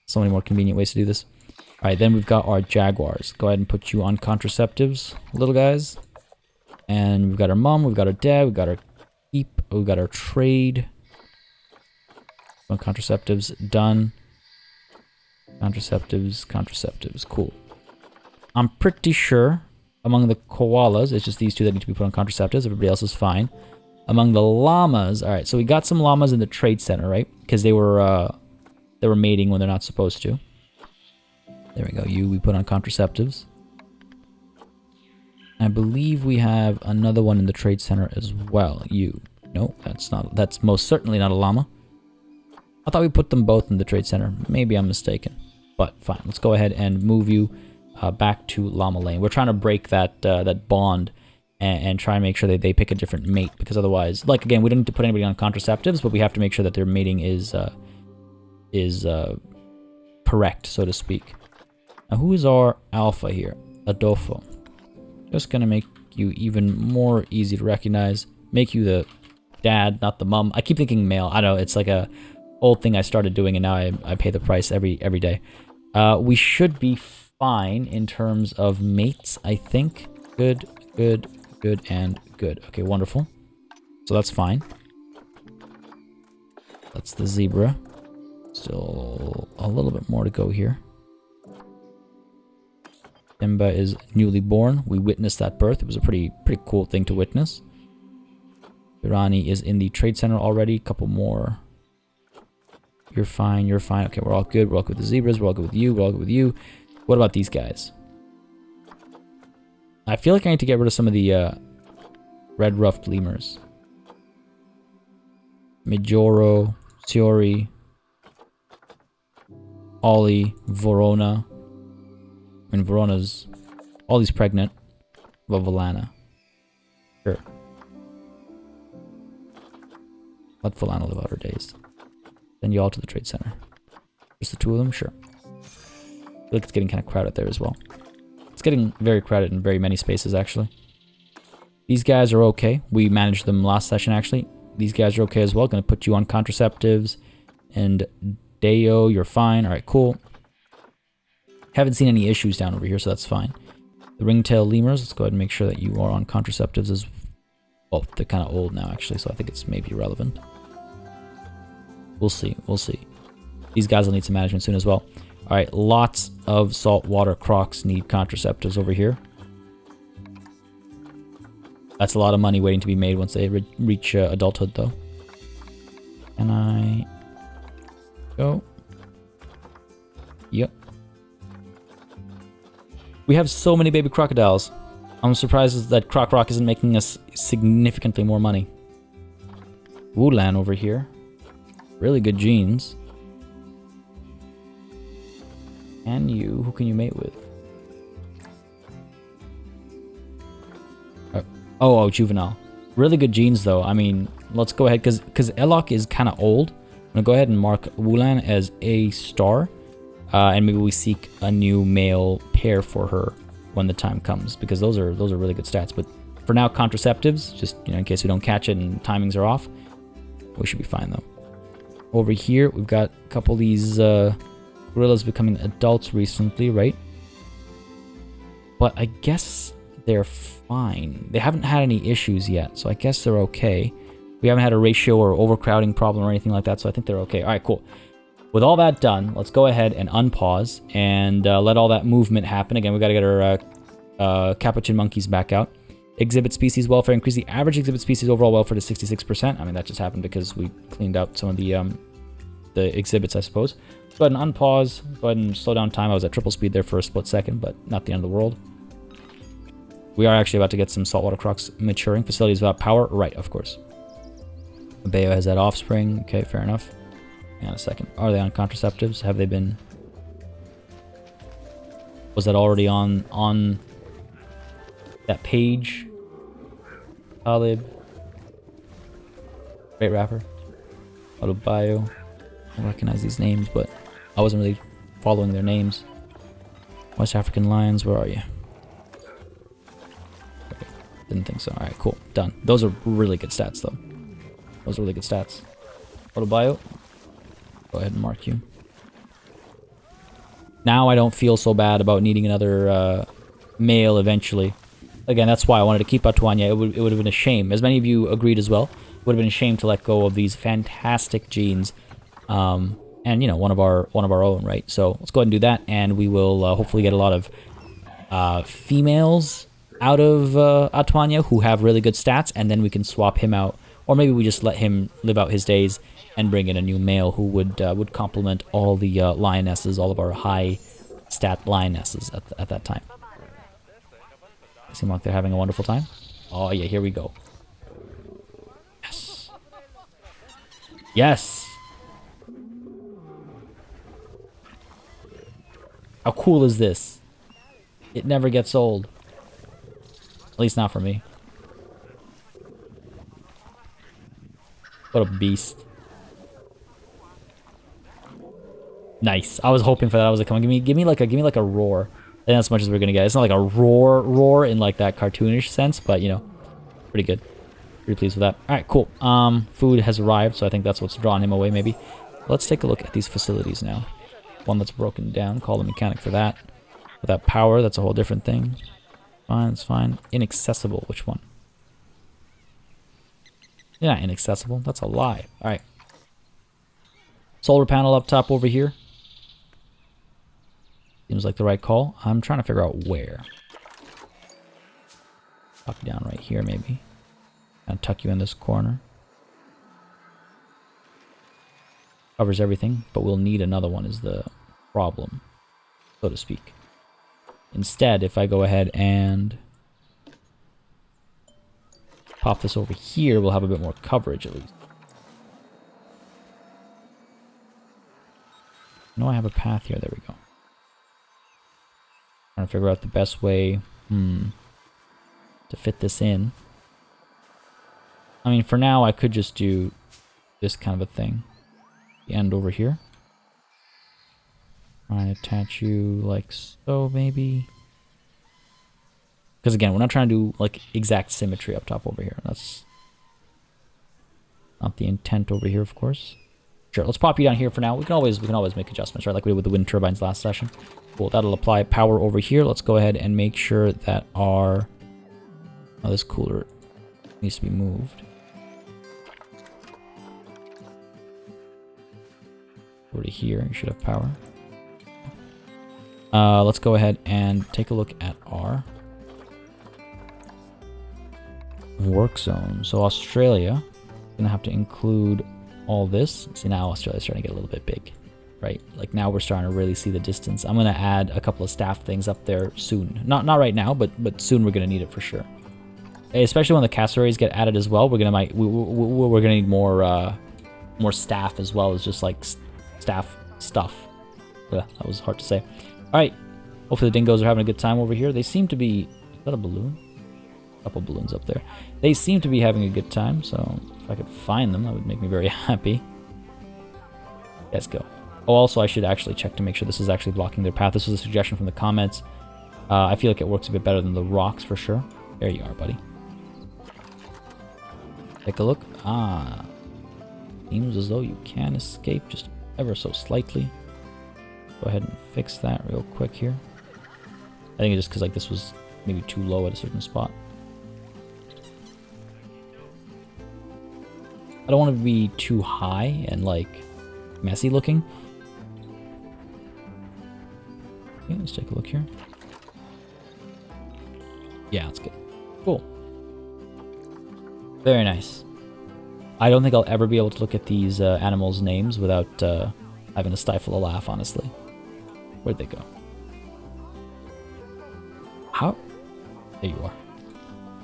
Speaker 1: So many more convenient ways to do this. Alright, then we've got our jaguars. Go ahead and put you on contraceptives, little guys. And we've got our mom, we've got our dad, we've got our keep, we've got our trade. On contraceptives, done. Contraceptives, cool. I'm pretty sure among the koalas, it's just these two that need to be put on contraceptives. Everybody else is fine. Among the llamas, alright, so we got some llamas in the trade center, right? Because they were mating when they're not supposed to. There we go, we put on contraceptives. I believe we have another one in the trade center as well. No, that's most certainly not a llama. I thought we put them both in the trade center. Maybe I'm mistaken. But fine, let's go ahead and move you back to Llama Lane. We're trying to break that bond and try and make sure that they pick a different mate, because otherwise, like again, we don't need to put anybody on contraceptives, but we have to make sure that their mating is correct, so to speak. Now, who is our alpha here? Adolfo. Just gonna make you even more easy to recognize. Make you the dad, not the mom. I keep thinking male. I know, it's like a old thing I started doing, and now I pay the price every day. We should be fine in terms of mates, I think. Good, and good. Okay, wonderful. So that's fine. That's the zebra. Still a little bit more to go here. Simba is newly born. We witnessed that birth. It was a pretty cool thing to witness. Irani is in the trade center already. Couple more. You're fine. Okay, we're all good. We're all good with the zebras. We're all good with you. What about these guys? I feel like I need to get rid of some of the red ruffed lemurs. Majoro, Siori, Ollie, Verona. I mean, Verona's... Ollie's pregnant. But Valana. Sure. Let Valana live out her days. Send you all to the trade center. Just the two of them? Sure. I feel like it's getting kind of crowded there as well. It's getting very crowded in very many spaces, actually. These guys are okay. We managed them last session, actually. These guys are okay as well. Gonna put you on contraceptives. And Deo, you're fine. Alright, cool. Haven't seen any issues down over here, so that's fine. The ringtail lemurs, let's go ahead and make sure that you are on contraceptives as well. They're kind of old now, actually, so I think it's maybe relevant. We'll see. We'll see. These guys will need some management soon as well. Alright, lots of saltwater crocs need contraceptives over here. That's a lot of money waiting to be made once they reach adulthood, though. Can I go? Yep. We have so many baby crocodiles. I'm surprised that Croc Rock isn't making us significantly more money. Wulan over here. Really good genes. And you, who can you mate with? Oh, juvenile. Really good genes, though. I mean, let's go ahead, because Elok is kind of old. I'm going to go ahead and mark Wulan as a star. And maybe we seek a new male pair for her when the time comes, because those are really good stats. But for now, contraceptives, just in case we don't catch it and timings are off, we should be fine, though. Over here, we've got a couple of these gorillas becoming adults recently, right? But I guess they're fine. They haven't had any issues yet, so I guess they're okay. We haven't had a ratio or overcrowding problem or anything like that, so I think they're okay. All right, cool. With all that done, let's go ahead and unpause and let all that movement happen. Again, we got to get our capuchin monkeys back out. Exhibit species welfare. Increase the average exhibit species overall welfare to 66%. I mean, that just happened because we cleaned out some of the exhibits, I suppose. Go ahead and unpause. Go ahead and slow down time. I was at triple speed there for a split second, but not the end of the world. We are actually about to get some saltwater crocs maturing. Facilities without power? Right, of course. Bayo has that offspring. Okay, fair enough. Hang on a second. Are they on contraceptives? Have they been... Was that already on that page? Talib. Great rapper. Autobio. I don't recognize these names, but I wasn't really following their names. West African Lions, where are you? Okay. Didn't think so. Alright, cool. Done. Those are really good stats, though. Those are really good stats. Autobio. Go ahead and mark you. Now I don't feel so bad about needing another male eventually. Again, that's why I wanted to keep Atuanya. It would have been a shame. As many of you agreed as well. It would have been a shame to let go of these fantastic genes. And one of our own, right? So let's go ahead and do that, and we will hopefully get a lot of females out of Atuanya who have really good stats, and then we can swap him out, or maybe we just let him live out his days and bring in a new male who would complement all the lionesses, all of our high stat lionesses at that time. They seem like they're having a wonderful time. Oh yeah, here we go. Yes. Yes. How cool is this? It never gets old. At least not for me. What a beast. Nice. I was hoping for that. I was like, come on, give me like a roar. I think that's as much as we're gonna get. It's not like a roar in like that cartoonish sense, but pretty good. Pretty pleased with that. Alright, cool. Food has arrived, so I think that's what's drawing him away maybe. Let's take a look at these facilities now. One that's broken down. Call the mechanic for that. Without power, that's a whole different thing. Fine, it's fine. Inaccessible. Which one? Yeah, inaccessible. That's a lie. Alright. Solar panel up top over here. Seems like the right call. I'm trying to figure out where. Pop down right here, maybe. And tuck you in this corner. Covers everything, but we'll need another one is the problem, so to speak. Instead, if I go ahead and pop this over here, we'll have a bit more coverage at least. I have a path here. There we go. Trying to figure out the best way to fit this in. I mean, for now, I could just do this kind of a thing. The end over here. Try and attach you like so, maybe. Because again, we're not trying to do like exact symmetry up top over here. That's not the intent over here, of course. Sure, let's pop you down here for now. We can always make adjustments, right? Like we did with the wind turbines last session. Cool, that'll apply power over here. Let's go ahead and make sure that our this cooler needs to be moved. Over to here, you should have power. Let's go ahead and take a look at our work zone. So Australia, gonna have to include all this. See, now Australia's starting to get a little bit big, right? Like now we're starting to really see the distance. I'm gonna add a couple of staff things up there soon. Not right now, but soon we're gonna need it for sure. Especially when the cassowaries get added as well. We're gonna need more staff as well as just like staff stuff. Ugh, that was hard to say. All right. Hopefully the dingoes are having a good time over here. They seem to be. Is that a balloon? A couple balloons up there. They seem to be having a good time. So if I could find them, that would make me very happy. Let's go. Oh, also I should actually check to make sure this is actually blocking their path. This was a suggestion from the comments. I feel like it works a bit better than the rocks for sure. There you are, buddy. Take a look. Ah. Seems as though you can escape just ever so slightly. Go ahead and fix that real quick here. I think it's just because like this was maybe too low at a certain spot. I don't want to be too high and like messy looking. Okay, let's take a look here. Yeah, that's good. Cool. Very nice. I don't think I'll ever be able to look at these animals' names without having to stifle a laugh, honestly. Where'd they go? How? There you are.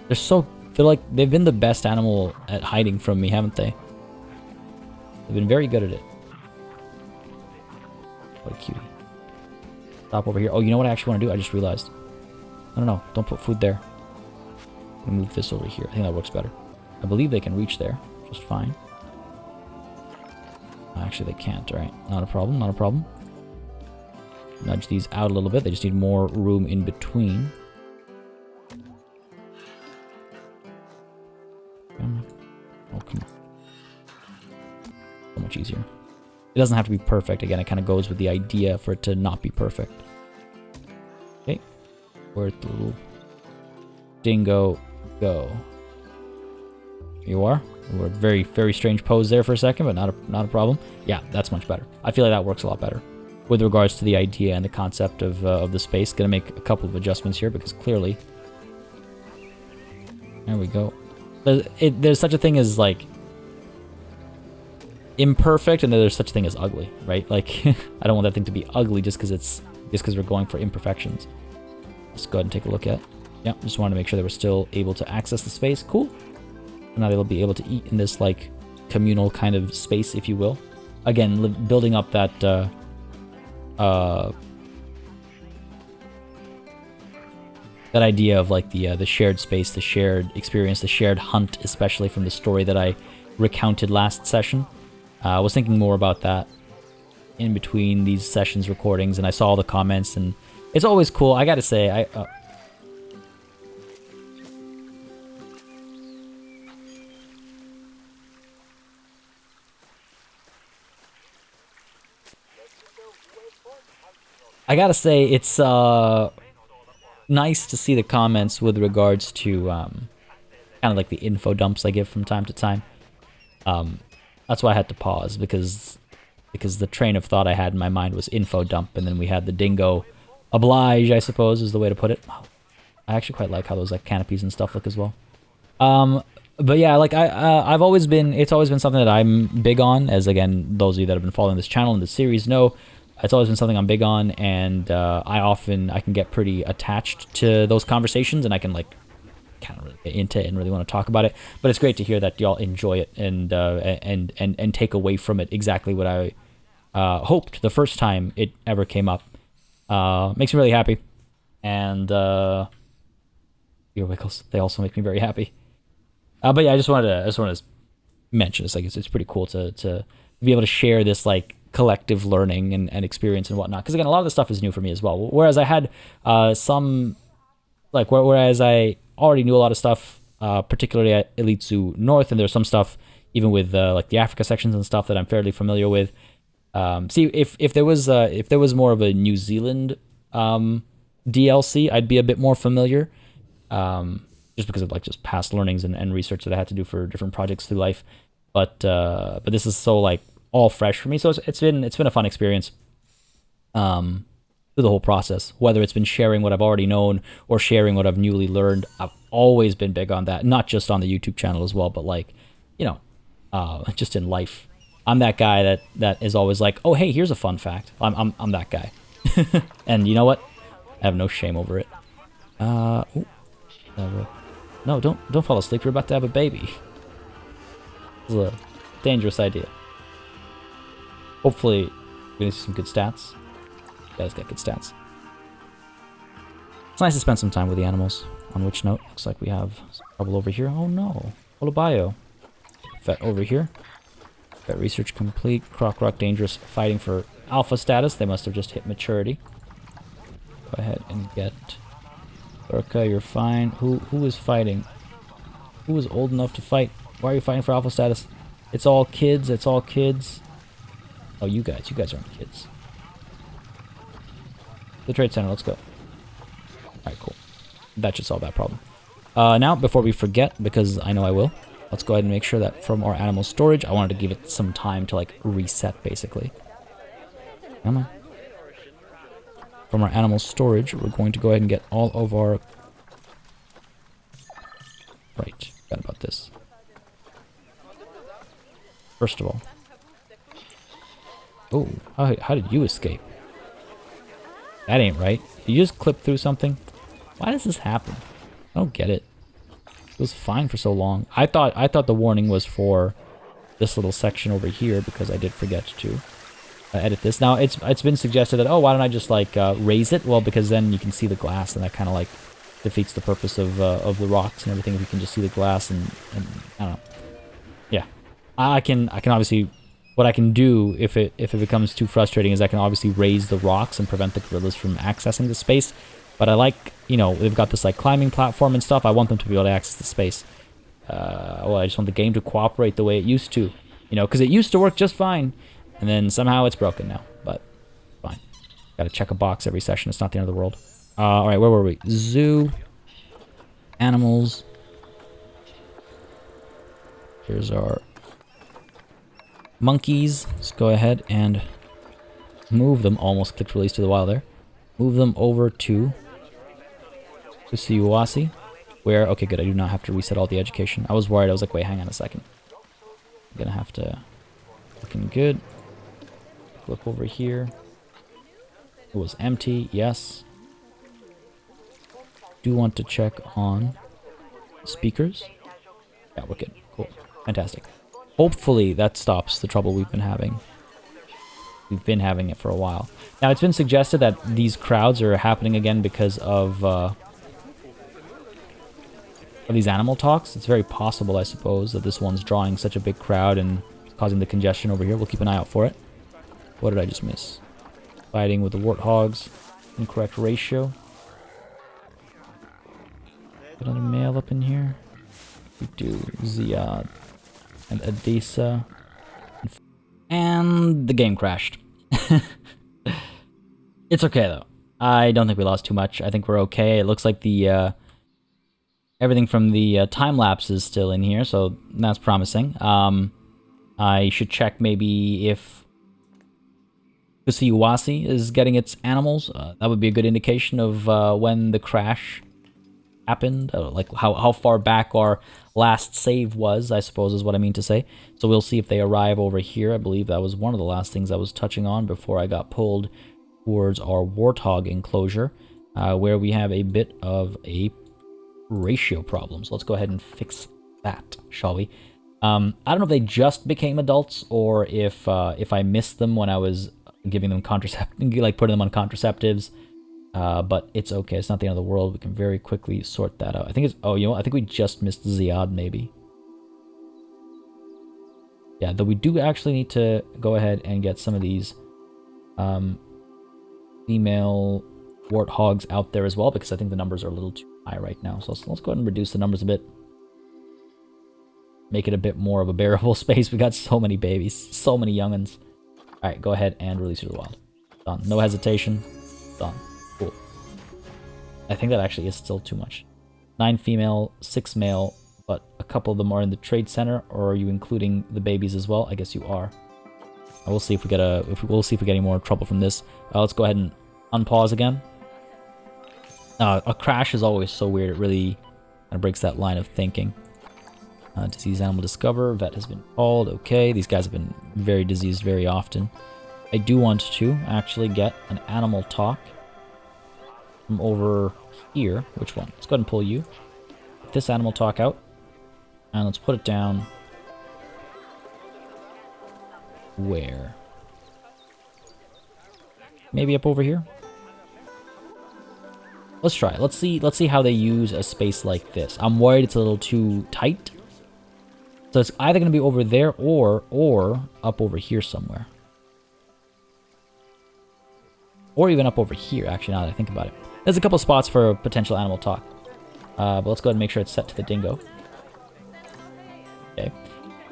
Speaker 1: They're like, they've been the best animal at hiding from me, haven't they? They've been very good at it. What a cutie. Stop over here. Oh, you know what I actually want to do? I just realized. No, don't put food there. Move this over here. I think that works better. I believe they can reach there just fine. Actually, they can't, right? Not a problem, not a problem. Nudge these out a little bit. They just need more room in between. Oh, come on. So much easier. It doesn't have to be perfect. Again, it kind of goes with the idea for it to not be perfect. Okay. Where'd the little dingo go? Here you are. We're a very, very strange pose there for a second, but not a problem. Yeah, that's much better. I feel like that works a lot better with regards to the idea and the concept of the space. Gonna make a couple of adjustments here because clearly, there we go. There's such a thing as like imperfect, and there's such a thing as ugly, right? Like I don't want that thing to be ugly just because we're going for imperfections. Let's go ahead and take a look at. Yeah, just wanted to make sure that we're still able to access the space. Cool. Now they'll be able to eat in this like communal kind of space, if you will. Again, building up that that idea of like the shared space, the shared experience, the shared hunt, especially from the story that I recounted last session. I was thinking more about that in between these sessions recordings, and I saw all the comments, and it's always cool. I gotta say, I gotta say, it's nice to see the comments with regards to kind of like the info dumps I give from time to time. That's why I had to pause, because the train of thought I had in my mind was info dump, and then we had the dingo oblige, I suppose is the way to put it. I actually quite like how those like canopies and stuff look as well. But yeah, like I've always been, it's always been something that I'm big on, as again, those of you that have been following this channel and this series know. It's always been something I'm big on, and I can get pretty attached to those conversations, and I can like kind of really get into it and really want to talk about it. But it's great to hear that y'all enjoy it and take away from it exactly what I hoped the first time it ever came up. Makes me really happy. And ear wiggles, they also make me very happy. But yeah, I just wanted to mention this. Like, it's pretty cool to be able to share this like collective learning and experience and whatnot. Because again, a lot of this stuff is new for me as well. Whereas I had some like whereas I already knew a lot of stuff, particularly at Elite Zoo North, and there's some stuff even with like the Africa sections and stuff that I'm fairly familiar with. See, if there was more of a New Zealand DLC, I'd be a bit more familiar, just because of like just past learnings and research that I had to do for different projects through life. But this is so like all fresh for me, so it's been a fun experience through the whole process. Whether it's been sharing what I've already known or sharing what I've newly learned, I've always been big on that. Not just on the YouTube channel as well, but like, you know, just in life. I'm that guy that is always like, oh hey, here's a fun fact. I'm that guy, and you know what? I have no shame over it. Ooh, no, don't fall asleep. You're about to have a baby. This is a dangerous idea. Hopefully, we're gonna see some good stats. You guys get good stats. It's nice to spend some time with the animals. On which note, looks like we have some trouble over here. Oh no, Holobayo. Vet over here. Vet research complete. Croc Rock dangerous. Fighting for alpha status. They must have just hit maturity. Go ahead and get Urka. You're fine. Who is fighting? Who is old enough to fight? Why are you fighting for alpha status? It's all kids. It's all kids. Oh, you guys aren't kids. The trade center. Let's go. All right, cool. That should solve that problem. Now, before we forget, because I know I will, let's go ahead and make sure that from our animal storage, I wanted to give it some time to like reset, basically. Come on. From our animal storage, we're going to go ahead and get all of our... Right, forgot about this. First of all. Oh, how did you escape? That ain't right. Did you just clip through something? Why does this happen? I don't get it. It was fine for so long. I thought the warning was for this little section over here because I did forget to edit this. Now it's been suggested that, oh, why don't I just like raise it? Well, because then you can see the glass, and that kind of like defeats the purpose of the rocks and everything if you can just see the glass and I don't know. Yeah, I can obviously, what I can do if it becomes too frustrating is I can obviously raise the rocks and prevent the gorillas from accessing the space. But I like, you know, they've got this like climbing platform and stuff. I want them to be able to access the space. Well, I just want the game to cooperate the way it used to, you know, because it used to work just fine, and then somehow it's broken now. But fine, gotta check a box every session. It's not the end of the world. All right, where were we? Zoo, animals. Here's our monkeys. Let's go ahead and move them. Almost clicked release to the wild there. Move them over to Siuwasi, where, okay, good, I do not have to reset all the education. I was worried. I was like, wait, hang on a second. I'm gonna have to, looking good. Flip over here. It was empty, yes. Do want to check on speakers. Yeah, we're good, cool, fantastic. Hopefully that stops the trouble we've been having. We've been having it for a while. Now, it's been suggested that these crowds are happening again because of these animal talks. It's very possible, I suppose, that this one's drawing such a big crowd and causing the congestion over here. We'll keep an eye out for it. What did I just miss? Fighting with the warthogs. Incorrect ratio. Another male up in here. We do Ziad and Adisa. And the game crashed. It's okay, though. I don't think we lost too much. I think we're okay. It looks like the everything from the time-lapse is still in here, so that's promising. I should check maybe if Kusiuwasi is getting its animals. That would be a good indication of when the crash happened, like how far back our last save was, I suppose is what I mean to say. So we'll see if they arrive over here. I believe that was one of the last things I was touching on before I got pulled towards our warthog enclosure, where we have a bit of a ratio problem. So let's go ahead and fix that, shall we? I don't know if they just became adults or if I missed them when I was giving them like putting them on contraceptives. But it's okay. It's not the end of the world. We can very quickly sort that out. I think it's... Oh, you know what? I think we just missed Ziad, maybe. Yeah, though we do actually need to go ahead and get some of these female warthogs out there as well, because I think the numbers are a little too high right now. So let's go ahead and reduce the numbers a bit. Make it a bit more of a bearable space. We got so many babies. So many young'uns. Alright, go ahead and release her to the wild. Done. No hesitation. Done. Cool. I think that actually is still too much. 9 female, 6 male, but a couple of them are in the trade center. Or are you including the babies as well? I guess you are. We'll see if we get we'll see if we get any more trouble from this. Let's go ahead and unpause again. A crash is always so weird. It really kind of breaks that line of thinking. Disease animal discover. Vet has been called. Okay, these guys have been very diseased very often. I do want to actually get an animal talk from over here. Which one? Let's go ahead and pull you. Get this animal talk out. And let's put it down. Where? Maybe up over here? Let's try it. Let's see how they use a space like this. I'm worried it's a little too tight. So it's either going to be over there or up over here somewhere. Or even up over here, actually, now that I think about it. There's a couple spots for potential animal talk. But let's go ahead and make sure it's set to the dingo. Okay,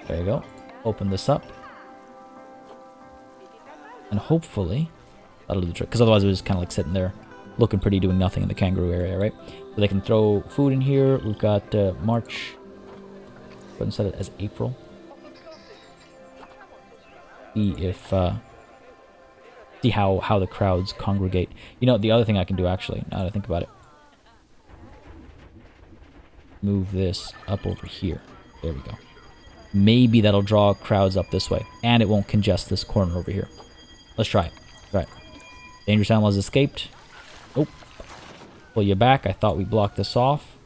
Speaker 1: there you go. Open this up. And hopefully that'll do the trick. Because otherwise we're just kind of like sitting there looking pretty, doing nothing in the kangaroo area, right? So they can throw food in here. We've got March. Go ahead and set it as April. See if see how the crowds congregate. You know, the other thing I can do actually, now that I think about it, move this up over here. There we go. Maybe that'll draw crowds up this way, and it won't congest this corner over here. Let's try it. Right. Dangerous animal has escaped. Nope. Pull you back. I thought we blocked this off.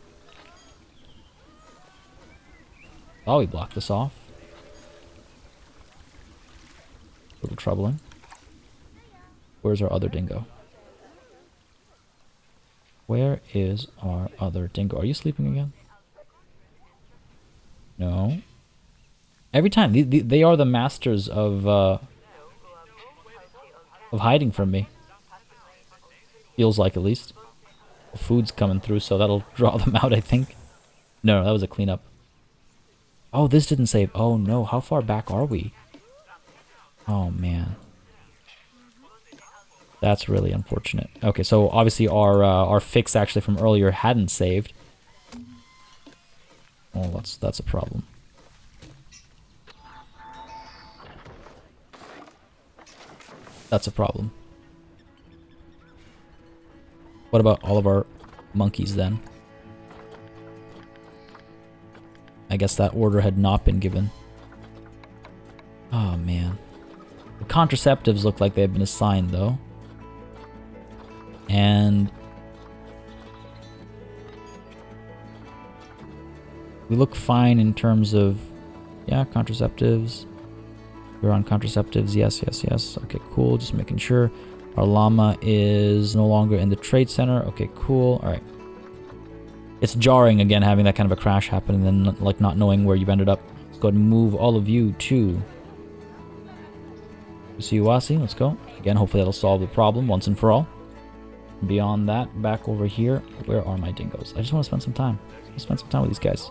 Speaker 1: Oh, we blocked this off. A little troubling. Where's our other dingo? Where is our other dingo? Are you sleeping again? No. Every time. They are the masters of hiding from me. Feels like, at least. The food's coming through, so that'll draw them out, I think. No, that was a cleanup. Oh, this didn't save. Oh no, how far back are we? Oh man. That's really unfortunate. Okay, so obviously our fix actually from earlier hadn't saved. Oh, that's a problem. That's a problem. What about all of our monkeys then? I guess that order had not been given. Oh man. The contraceptives look like they've been assigned though. And we look fine in terms of, yeah, contraceptives. We're on contraceptives. Yes, yes, yes. Okay, cool. Just making sure. Our llama is no longer in the trade center. Okay, cool. All right. It's jarring again having that kind of a crash happen and then like not knowing where you've ended up. Let's go ahead and move all of you to Usiwasi. Let's go. Again, hopefully that'll solve the problem once and for all. Beyond that, back over here. Where are my dingoes? I just want to spend some time. Let's spend some time with these guys.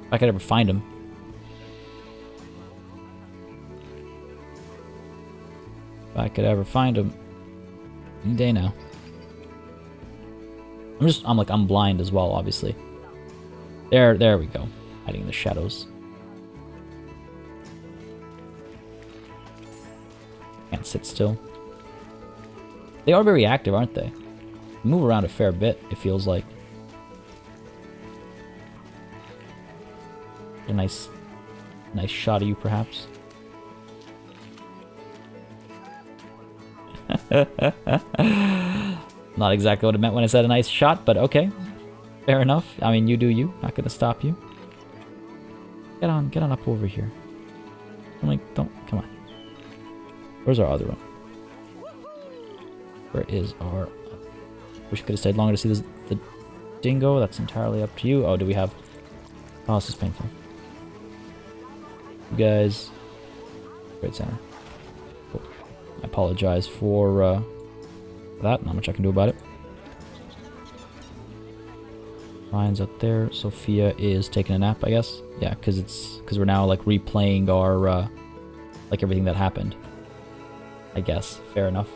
Speaker 1: If I could ever find them. If I could ever find them. Any day now. I'm blind as well, obviously. There we go. Hiding in the shadows. Can't sit still. They are very active, aren't they? Move around a fair bit, it feels like. A nice shot of you, perhaps. Not exactly what I meant when I said a nice shot, but okay. Fair enough. I mean, you do you. Not gonna stop you. Get on up over here. I'm like, don't, come on. Where's our other one? Where is our... Wish we could have stayed longer to see this, the dingo. That's entirely up to you. Oh, do we have... Oh, this is painful. You guys... Great center. Cool. I apologize for that. Not much I can do about it. Ryan's up there. Sophia is taking a nap, I guess. Yeah, because we're now like replaying our like everything that happened. I guess. Fair enough.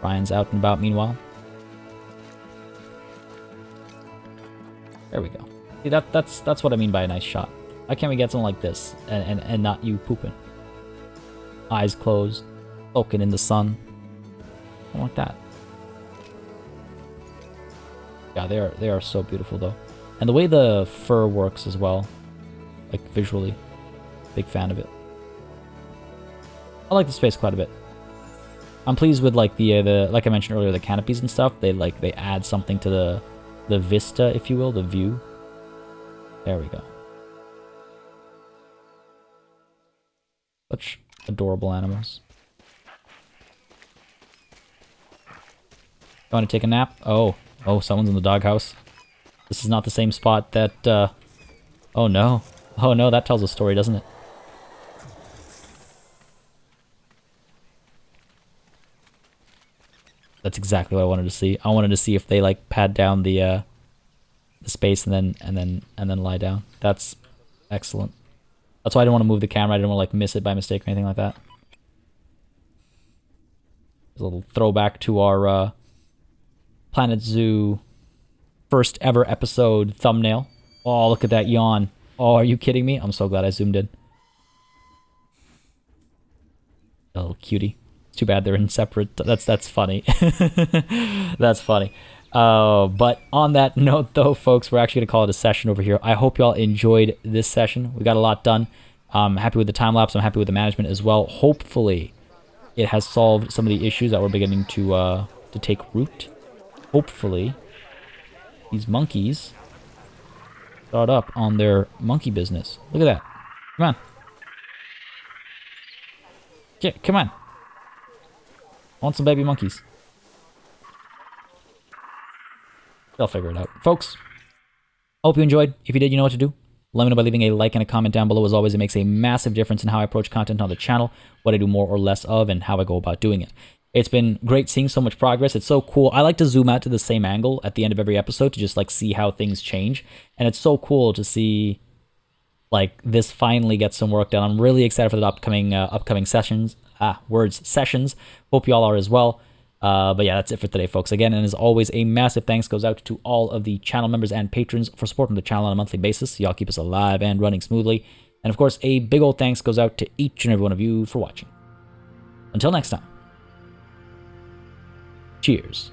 Speaker 1: Ryan's out and about meanwhile. There we go. See, that's what I mean by a nice shot. Why can't we get something like this and not you pooping? Eyes closed, soaking in the sun. I want that. Yeah, they are so beautiful though. And the way the fur works as well, like visually, big fan of it. I like the space quite a bit. I'm pleased with like the like I mentioned earlier, the canopies and stuff. They add something to the vista, if you will, the view. There we go. Such adorable animals. You want to take a nap? Oh, someone's in the doghouse. This is not the same spot that, oh no. Oh no, that tells a story, doesn't it? That's exactly what I wanted to see. I wanted to see if they like pad down the space and then lie down. That's excellent. That's why I didn't want to move the camera. I didn't want to like miss it by mistake or anything like that. There's a little throwback to our Planet Zoo first ever episode thumbnail. Oh, look at that yawn. Oh, are you kidding me? I'm so glad I zoomed in. A little cutie. Too bad they're in separate. That's funny. That's funny. But on that note, though, folks, we're actually gonna call it a session over here. I hope y'all enjoyed this session. We got a lot done. I'm happy with the time lapse. I'm happy with the management as well. Hopefully, it has solved some of the issues that were beginning to take root. Hopefully, these monkeys start up on their monkey business. Look at that. Come on. Yeah, come on. I want some baby monkeys. They'll figure it out. Folks, hope you enjoyed. If you did, you know what to do. Let me know by leaving a like and a comment down below. As always, it makes a massive difference in how I approach content on the channel, what I do more or less of, and how I go about doing it. It's been great seeing so much progress. It's so cool. I like to zoom out to the same angle at the end of every episode to just like see how things change. And it's so cool to see like this finally get some work done. I'm really excited for the upcoming sessions. Sessions. Hope you all are as well. But yeah, that's it for today, folks. Again, and as always, a massive thanks goes out to all of the channel members and patrons for supporting the channel on a monthly basis. Y'all keep us alive and running smoothly. And of course, a big old thanks goes out to each and every one of you for watching. Until next time. Cheers.